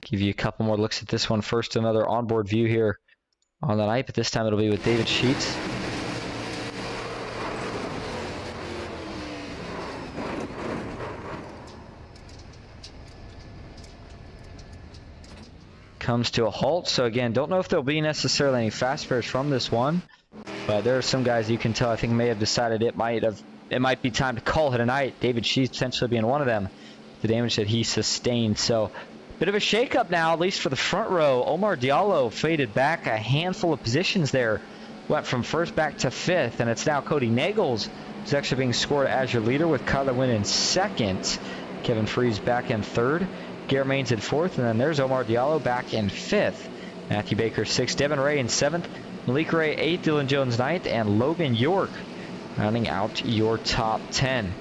Give you a couple more looks at this one. First, another onboard view here on the night, but this time it'll be with David Sheets. Comes to a halt. So again, don't know if there'll be necessarily any fast pairs from this one, but there are some guys you can tell I think may have decided it might be time to call it a night. David Sheets potentially being one of them, the damage that he sustained. So bit of a shakeup now, at least for the front row. Omar Diallo faded back a handful of positions there, went from first back to 5th, and it's now Cody Nagels who's actually being scored as your leader, with Kyler Wynn in 2nd, Kevin Freeze back in 3rd, Garrett Maines in 4th, and then there's Omar Diallo back in 5th. Matthew Baker 6th, Devin Ray in 7th, Malik Ray 8th, Dylan Jones 9th, and Logan York rounding out your top 10.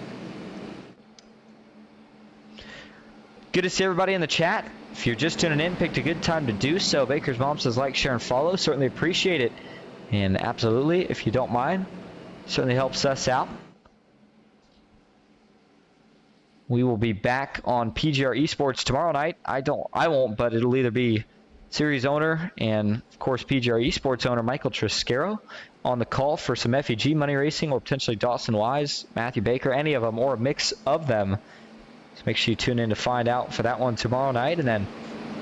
Good to see everybody in the chat. If you're just tuning in, picked a good time to do so. Baker's mom says like, share, and follow. Certainly appreciate it. And absolutely, if you don't mind, certainly helps us out. We will be back on PGR eSports tomorrow night. I won't, but it'll either be series owner and, of course, PGR eSports owner Michael Triscaro on the call for some FEG money racing, or potentially Dawson Wise, Matthew Baker, any of them, or a mix of them. So make sure you tune in to find out for that one tomorrow night. And then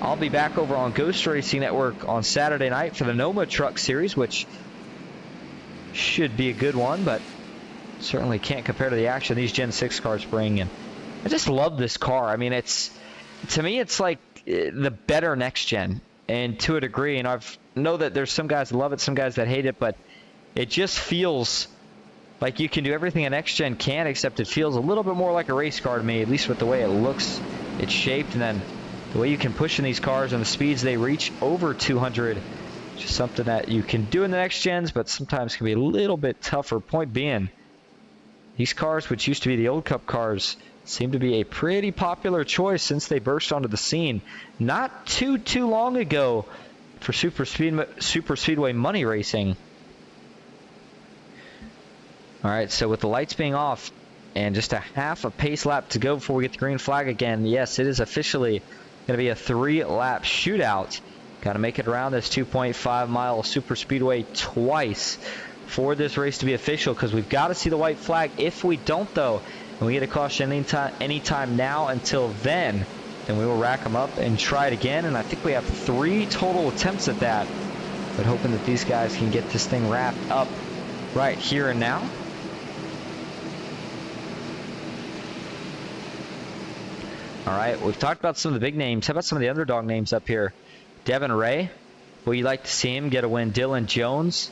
I'll be back over on Ghost Racing Network on Saturday night for the NOMA Truck Series, which should be a good one, but certainly can't compare to the action these Gen 6 cars bring. And I just love this car. I mean, to me, it's like the better next gen, and to a degree. And I know that there's some guys that love it, some guys that hate it, but it just feels like you can do everything a next gen can, except it feels a little bit more like a race car to me, at least with the way it looks, it's shaped, and then the way you can push in these cars and the speeds they reach over 200. Just something that you can do in the next gens, but sometimes can be a little bit tougher. Point being, these cars, which used to be the old Cup cars, seem to be a pretty popular choice since they burst onto the scene not too long ago for super speedway money racing. All right, so with the lights being off and just a half a pace lap to go before we get the green flag again, yes, it is officially going to be a 3-lap shootout. Got to make it around this 2.5-mile super speedway twice for this race to be official, because we've got to see the white flag. If we don't, though, and we get a caution anytime now until then we will rack them up and try it again. And I think we have 3 total attempts at that, but hoping that these guys can get this thing wrapped up right here and now. All right, we've talked about some of the big names. How about some of the underdog names up here? Devin Ray, will you like to see him get a win? Dylan Jones.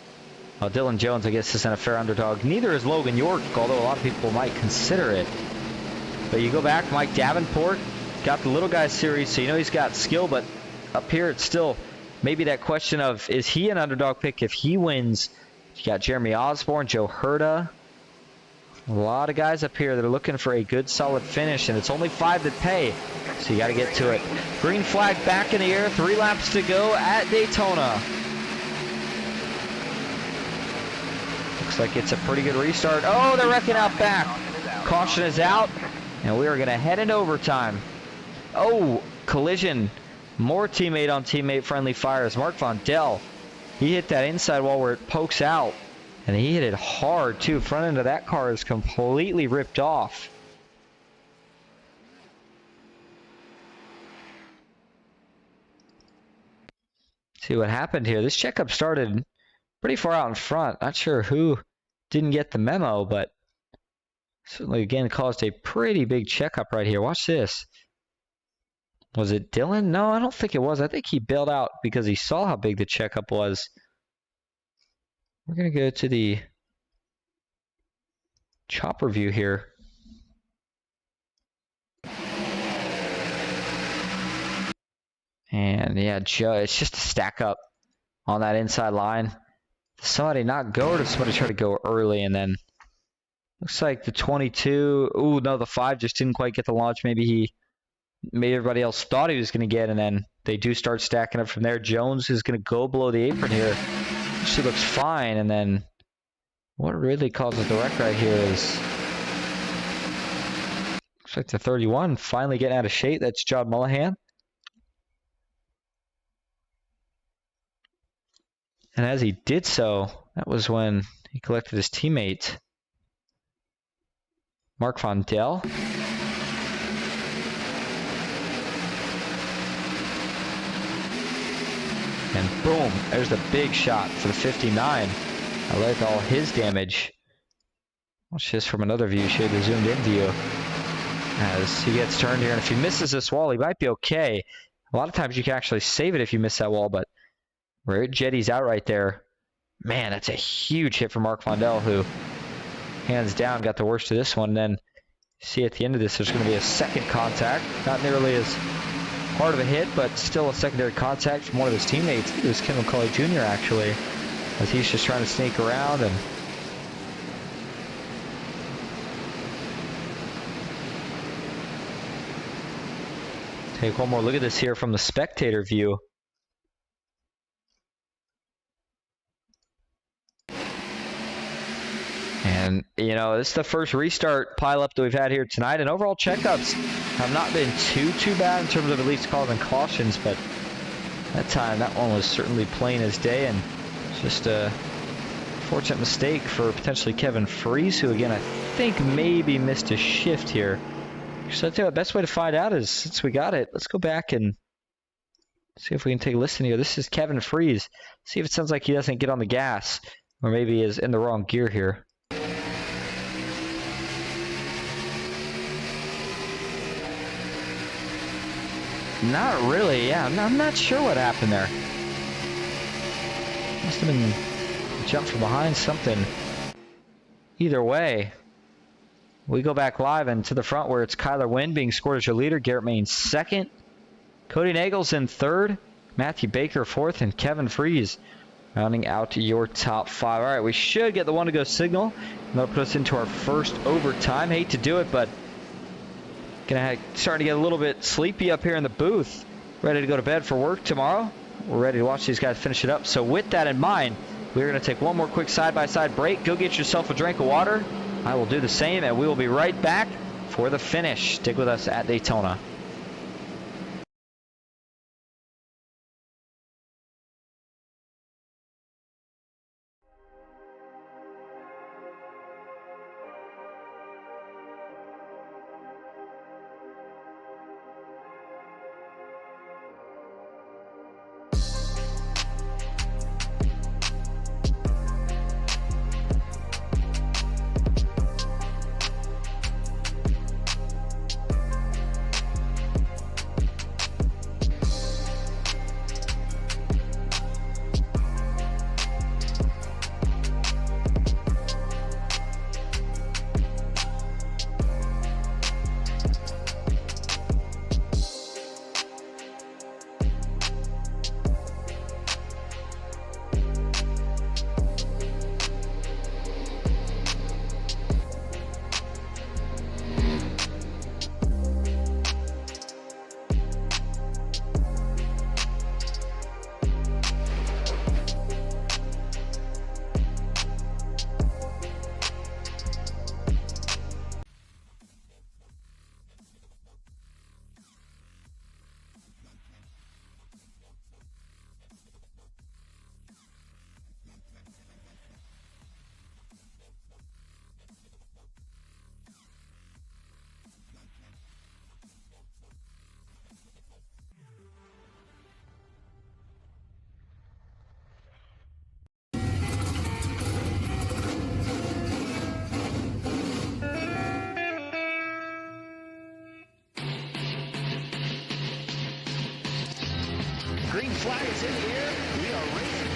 Well, Dylan Jones, I guess, isn't a fair underdog. Neither is Logan York, although a lot of people might consider it. But you go back, Mike Davenport got the little guy series, so you know he's got skill. But up here, it's still maybe that question of, is he an underdog pick if he wins? You got Jeremy Osborne, Joe Herta. A lot of guys up here that are looking for a good, solid finish, and it's only 5 that pay, so you got to get to it. Green flag back in the air, 3 laps to go at Daytona. Looks like it's a pretty good restart. Oh, they're wrecking out back. Caution is out, and we are going to head into overtime. Oh, collision. More teammate on teammate friendly fires. Mark Vondel, he hit that inside wall where it pokes out. And he hit it hard, too. Front end of that car is completely ripped off. See what happened here. This checkup started pretty far out in front. Not sure who didn't get the memo, but certainly, again, caused a pretty big checkup right here. Watch this. Was it Dylan? No, I don't think it was. I think he bailed out because he saw how big the checkup was. We're going to go to the chopper view here. And yeah, Joe, it's just a stack up on that inside line. Somebody not go, or did somebody try to go early? And then looks like the 22. Ooh, no, the 5 just didn't quite get the launch. Maybe everybody else thought he was going to get, and then they do start stacking up from there. Jones is going to go below the apron here. She looks fine, and then what really causes the wreck right here is looks like the 31 finally getting out of shape. That's John Mullahan. And as he did so, that was when he collected his teammate, Mark Vondel. And boom, there's the big shot for the 59. I like all his damage. Watch this from another view, show the zoomed in view. As he gets turned here, and if he misses this wall, he might be okay. A lot of times you can actually save it if you miss that wall, but where it jetties out right there, man, that's a huge hit for Mark Vondel, who hands down got the worst of this one. And then see at the end of this, there's going to be a second contact. Not nearly as hard of a hit, but still a secondary contact from one of his teammates. It was Kim McCauley Jr. actually, as he's just trying to sneak around. And take one more look at this here from the spectator view. And, you know, this is the first restart pileup that we've had here tonight, and overall checkups have not been too bad in terms of at least causing cautions, but that time, that one was certainly plain as day, and just a fortunate mistake for potentially Kevin Freeze, who, again, I think maybe missed a shift here. So I think the best way to find out is, since we got it, let's go back and see if we can take a listen here. This is Kevin Freeze. See if it sounds like he doesn't get on the gas, or maybe he is in the wrong gear here. Not really, yeah. I'm not sure what happened there. Must have been a jump from behind, something. Either way, we go back live and to the front where it's Kyler Wynn being scored as your leader, Garrett Main second, Cody Nagels in third, Matthew Baker fourth, and Kevin Freeze Rounding out your top 5. All right, we should get the one to go signal. And that'll put us into our first overtime. Hate to do it, but starting to get a little bit sleepy up here in the booth. Ready to go to bed for work tomorrow. We're ready to watch these guys finish it up. So with that in mind, we're going to take one more quick side-by-side break. Go get yourself a drink of water. I will do the same, and we will be right back for the finish. Stick with us at Daytona. Green flag is in the air. We are racing.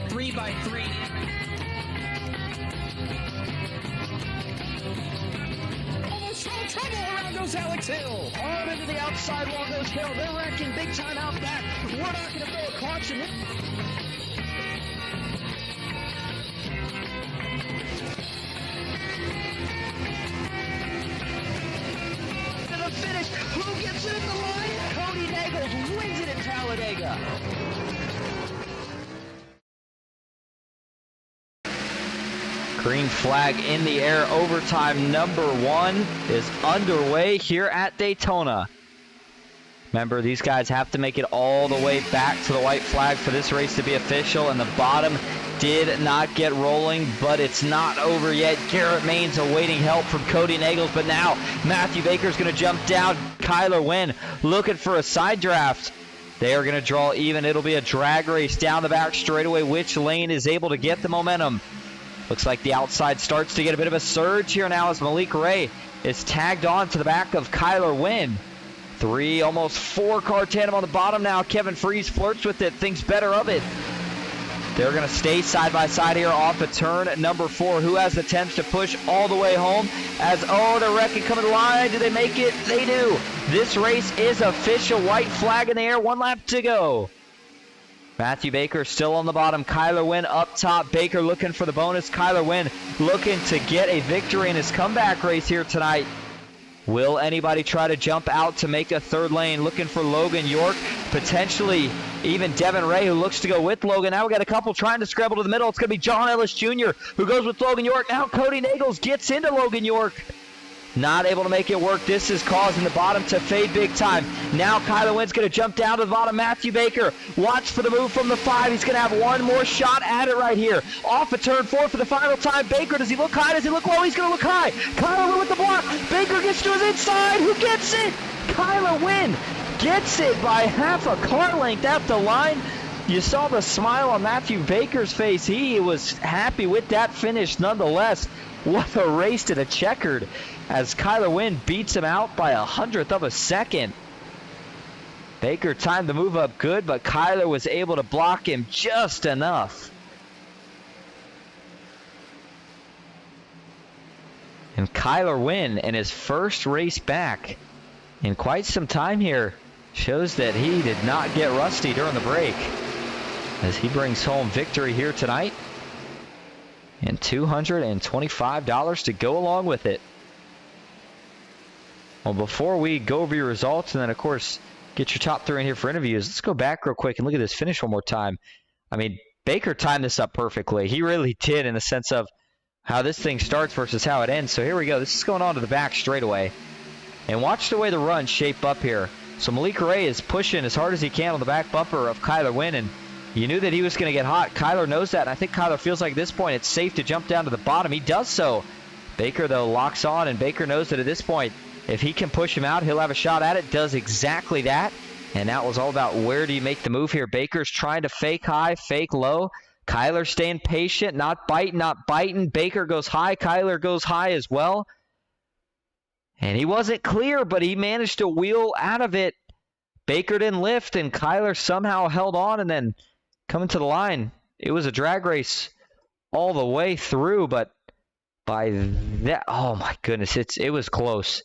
Three by three. Almost no trouble. Around goes Alex Hill. On into the outside wall goes Hill. They're wrecking big time out back. We're not going to throw a caution. Finish. Who gets it in the line? Cody Nagels wins it in Talladega. Green flag in the air. Overtime number 1 is underway here at Daytona. Remember, these guys have to make it all the way back to the white flag for this race to be official, and the bottom did not get rolling, but it's not over yet. Garrett Maines awaiting help from Cody Nagels, but now Matthew Baker's going to jump down. Kyler Wynn looking for a side draft. They are going to draw even. It'll be a drag race down the back straightaway. Which lane is able to get the momentum? Looks like the outside starts to get a bit of a surge here now as Malik Ray is tagged on to the back of Kyler Wynn. 3, almost 4 car tandem on the bottom now. Kevin Freese flirts with it, thinks better of it. They're going to stay side by side here off of turn number 4. Who has the temps to push all the way home? As, they're wrecking coming to the line. Do they make it? They do. This race is official. White flag in the air. 1 lap to go. Matthew Baker still on the bottom. Kyler Wynn up top. Baker looking for the bonus. Kyler Wynn looking to get a victory in his comeback race here tonight. Will anybody try to jump out to make a third lane? Looking for Logan York, potentially even Devin Ray, who looks to go with Logan. Now we got a couple trying to scramble to the middle. It's going to be John Ellis Jr. who goes with Logan York. Now Cody Nagels gets into Logan York. Not able to make it work. This is causing the bottom to fade big time. Now Kyler Wynn's going to jump down to the bottom. Matthew Baker, watch for the move from the 5. He's going to have one more shot at it right here. Off of turn 4 for the final time. Baker, does he look high? Does he look low? He's going to look high. Kyler Wynn with the block. Baker gets to his inside. Who gets it? Kyler Wynn gets it by half a car length at the line. You saw the smile on Matthew Baker's face. He was happy with that finish nonetheless. What a race to the checkered as Kyler Wynn beats him out by 100th of a second. Baker timed the move up good, but Kyler was able to block him just enough. And Kyler Wynn in his first race back in quite some time here shows that he did not get rusty during the break as he brings home victory here tonight. And $225 to go along with it. Well, before we go over your results and then, of course, get your top 3 in here for interviews, let's go back real quick and look at this finish one more time. I mean, Baker timed this up perfectly. He really did, in the sense of how this thing starts versus how it ends. So here we go. This is going on to the back straightaway. And watch the way the runs shape up here. So Malik Ray is pushing as hard as he can on the back bumper of Kyler Wynn, and you knew that he was going to get hot. Kyler knows that, and I think Kyler feels like at this point it's safe to jump down to the bottom. He does so. Baker, though, locks on, and Baker knows that at this point, if he can push him out, he'll have a shot at it. Does exactly that. And that was all about where do you make the move here. Baker's trying to fake high, fake low. Kyler staying patient, not biting. Baker goes high. Kyler goes high as well. And he wasn't clear, but he managed to wheel out of it. Baker didn't lift, and Kyler somehow held on, and then coming to the line, it was a drag race all the way through, but by that, oh my goodness, it was close.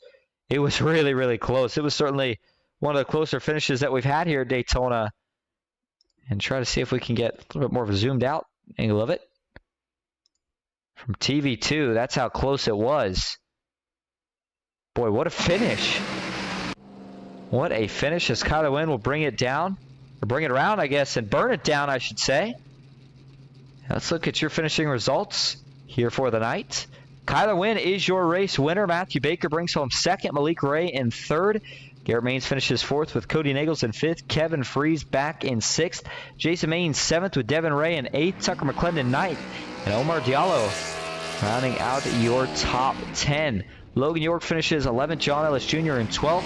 It was really, really close. It was certainly one of the closer finishes that we've had here at Daytona. And try to see if we can get a little bit more of a zoomed out angle of it. From TV2, that's how close it was. Boy, what a finish. What a finish as Kyler Wynn will bring it down. Or bring it around, I guess, and burn it down, I should say. Let's look at your finishing results here for the night. Kyler Wynn is your race winner. Matthew Baker brings home second. Malik Ray in third. Garrett Maines finishes fourth with Cody Nagels in fifth. Kevin Freeze back in sixth. Jason Maines seventh with Devin Ray in eighth. Tucker McClendon ninth. And Omar Diallo rounding out your top 10. Logan York finishes 11th. John Ellis Jr. in 12th.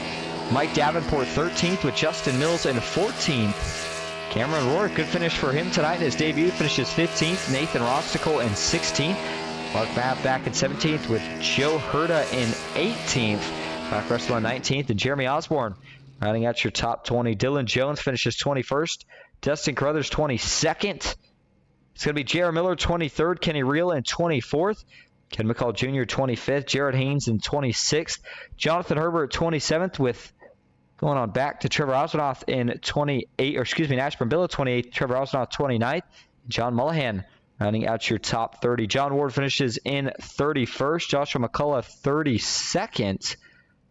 Mike Davenport 13th with Justin Mills in 14th. Cameron Rourke, good finish for him tonight in his debut. Finishes 15th. Nathan Rosticle in 16th. Mark Mapp back in 17th with Joe Herda in 18th. Brock Russell in 19th, and Jeremy Osborne rounding out your top 20. Dylan Jones finishes 21st. Dustin Carruthers 22nd. It's going to be Jared Miller 23rd. Kenny Reel in 24th. Ken McCall Jr. 25th. Jared Haynes in 26th. Jonathan Herbert 27th, with going on back to Trevor Osnoth in 28, or excuse me, Ashburn Billow 28th. Trevor Osnoth 29th. John Mullahan rounding out your top 30. John Ward finishes in 31st. Joshua McCullough 32nd.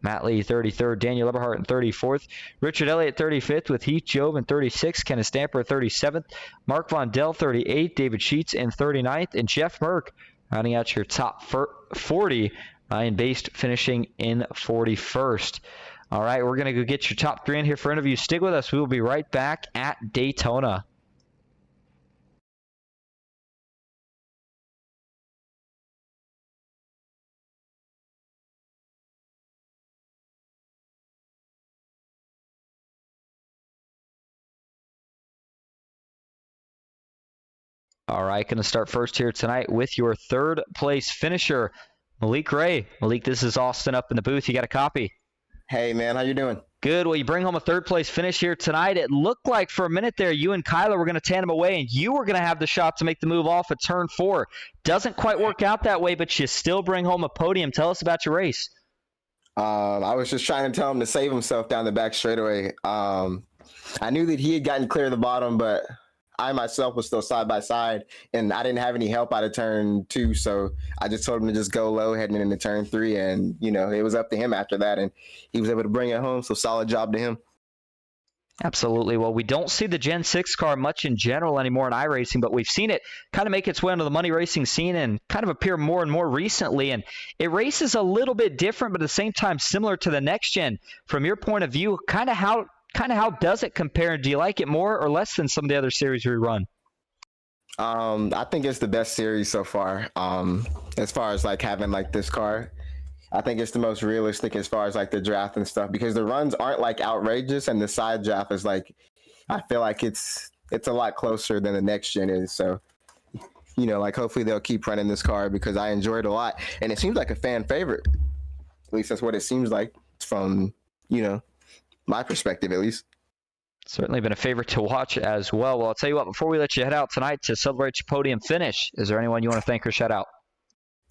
Matt Lee 33rd, Daniel Eberhardt in 34th, Richard Elliott 35th with Heath Jove in 36th, Kenneth Stamper 37th, Mark Von Dell 38th, David Sheets in 39th, and Jeff Merck rounding out your top 40. Ryan Baste finishing in 41st. All right, we're going to go get your top 3 in here for interviews. Stick with us. We will be right back at Daytona. All right, going to start first here tonight with your third place finisher, Malik Ray. Malik, this is Austin up in the booth. You got a copy? Hey, man. How you doing? Good. Well, you bring home a third place finish here tonight. It looked like for a minute there you and Kyler were going to tandem away, and you were going to have the shot to make the move off at turn 4. Doesn't quite work out that way, but you still bring home a podium. Tell us about your race. I was just trying to tell him to save himself down the back straightaway. I knew that he had gotten clear of the bottom, but I myself was still side by side, and I didn't have any help out of turn 2, so I just told him to just go low heading into turn 3, and it was up to him after that, and he was able to bring it home. So solid job to him. Absolutely. Well, we don't see the Gen 6 car much in general anymore in iRacing, but we've seen it kind of make its way onto the money racing scene and kind of appear more and more recently. And it races a little bit different, but at the same time similar to the next gen. From your point of view, kind of how does it compare? Do you like it more or less than some of the other series we run? I think it's the best series so far. As far as like having like this car, I think it's the most realistic as far as like the draft and stuff, because the runs aren't like outrageous, and the side draft is like, I feel like it's a lot closer than the next gen is. So, like hopefully they'll keep running this car, because I enjoy it a lot, and it seems like a fan favorite. At least that's what it seems like from my perspective, at least. Certainly been a favorite to watch as well. Well, I'll tell you what, before we let you head out tonight to celebrate your podium finish, is there anyone you want to thank or shout out?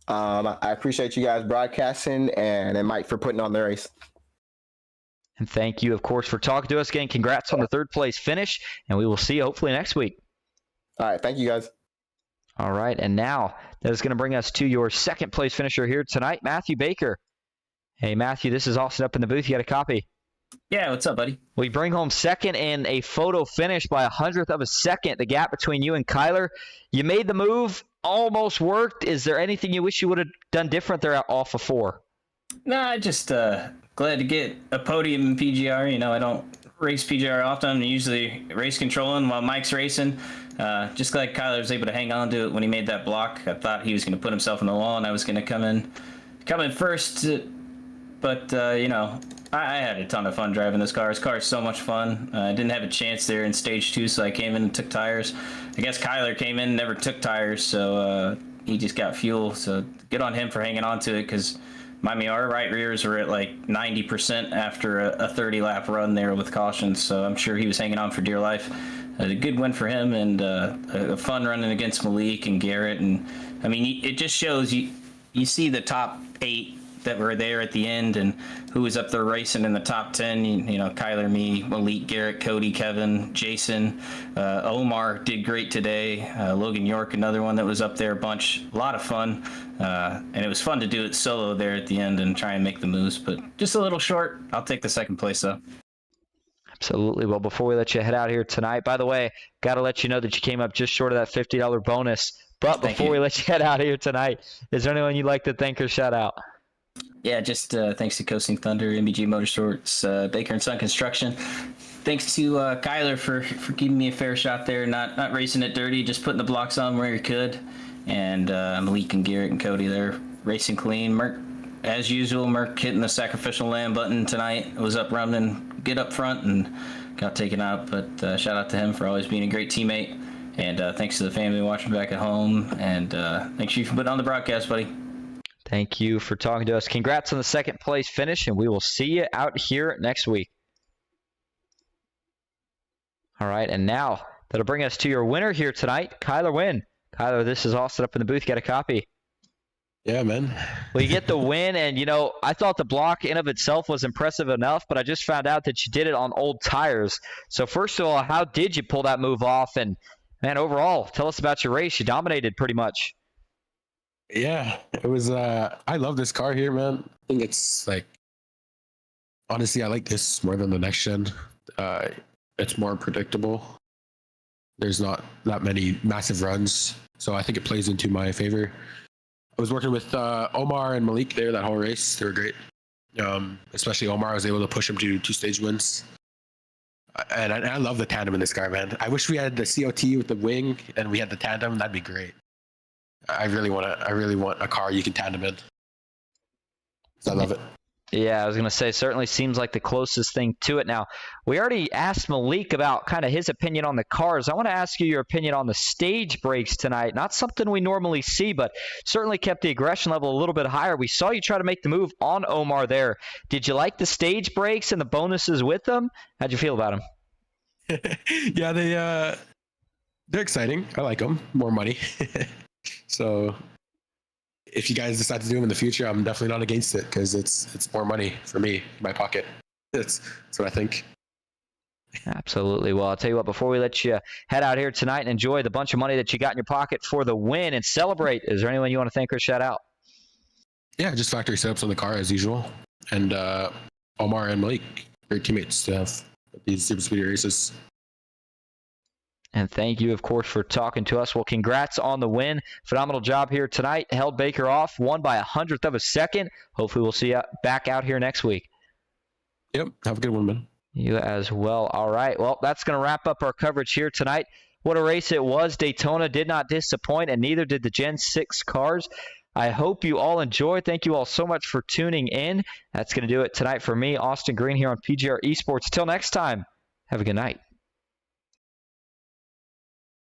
I appreciate you guys broadcasting and Mike for putting on the race. And thank you, of course, for talking to us again. Congrats on the third place finish, and we will see you hopefully next week. All right. Thank you, guys. All right, and now that is going to bring us to your second place finisher here tonight, Matthew Baker. Hey, Matthew, this is Austin up in the booth. You got a copy? Yeah, what's up, buddy? We bring home second in a photo finish by 100th of a second, the gap between you and Kyler. You made the move, almost worked. Is there anything you wish you would have done different there off of 4? Nah, just glad to get a podium in PGR. You know, I don't race PGR often. I'm usually race controlling while Mike's racing. Just glad Kyler was able to hang on to it when he made that block. I thought he was going to put himself in the wall, and I was going to come in first. But you know, I had a ton of fun driving this car. This car is so much fun. I didn't have a chance there in stage 2, so I came in and took tires. I guess Kyler came in and never took tires, so he just got fuel. So good on him for hanging on to it, because our right rears were at like 90% after a 30-lap run there with cautions. So I'm sure he was hanging on for dear life. A good win for him, and a fun running against Malik and Garrett. And I mean, it just shows you see the top 8 that were there at the end, and who was up there racing in the top 10. You know, Kyler, me, Malik, Garrett, Cody, Kevin, Jason, Omar did great today. Logan York, another one that was up there a bunch. A lot of fun, and it was fun to do it solo there at the end and try and make the moves, but just a little short. I'll take the second place though. Absolutely. Well, before we let you head out here tonight, by the way, got to let you know that you came up just short of that $50 bonus. But before we let you head out here tonight, is there anyone you'd like to thank or shout out? Yeah, just thanks to Coasting Thunder, MBG Motorsports, Baker and Son Construction. Thanks to Kyler for giving me a fair shot there, not racing it dirty, just putting the blocks on where he could. And Malik and Garrett and Cody there racing clean. Merck, as usual, Merck hitting the sacrificial lamb button tonight. It was up running, get up front, and got taken out. But shout out to him for always being a great teammate. And thanks to the family watching back at home. And thanks you for putting on the broadcast, buddy. Thank you for talking to us. Congrats on the second place finish, and we will see you out here next week. All right, and now that'll bring us to your winner here tonight, Kyler Wynn. Kyler, this is Austin up in the booth. Got a copy? Yeah, man. Well, you get the win, and, you know, I thought the block in of itself was impressive enough, but I just found out that you did it on old tires. So first of all, how did you pull that move off? And, man, overall, tell us about your race. You dominated pretty much. Yeah, it was, I love this car here, man. I think it's like, honestly, I like this more than the next gen. It's more predictable. There's not that many massive runs, so I think it plays into my favor. I was working with Omar and Malik there that whole race. They were great. Especially Omar, I was able to push him to 2-stage wins. And I love the tandem in this car, man. I wish we had the COT with the wing and we had the tandem. That'd be great. I really want a car you can tandem in. I love it. Yeah, I was going to say, certainly seems like the closest thing to it. Now, we already asked Malik about kind of his opinion on the cars. I want to ask you your opinion on the stage brakes tonight. Not something we normally see, but certainly kept the aggression level a little bit higher. We saw you try to make the move on Omar there. Did you like the stage brakes and the bonuses with them? How'd you feel about them? Yeah, they're exciting. I like them. More money. So if you guys decide to do them in the future, I'm definitely not against it, because it's more money for me in my pocket. That's what I think. Absolutely. Well, I'll tell you what, before we let you head out here tonight and enjoy the bunch of money that you got in your pocket for the win and celebrate, is there anyone you want to thank or shout out? Yeah, just factory setups on the car as usual. And Omar and Malik, great teammates to have at these super speed races. And thank you, of course, for talking to us. Well, congrats on the win. Phenomenal job here tonight. Held Baker off, won by 100th of a second. Hopefully we'll see you back out here next week. Yep. Have a good one, man. You as well. All right. Well, that's going to wrap up our coverage here tonight. What a race it was. Daytona did not disappoint, and neither did the Gen 6 cars. I hope you all enjoyed. Thank you all so much for tuning in. That's going to do it tonight for me, Austin Green, here on PGR eSports. Till next time, have a good night.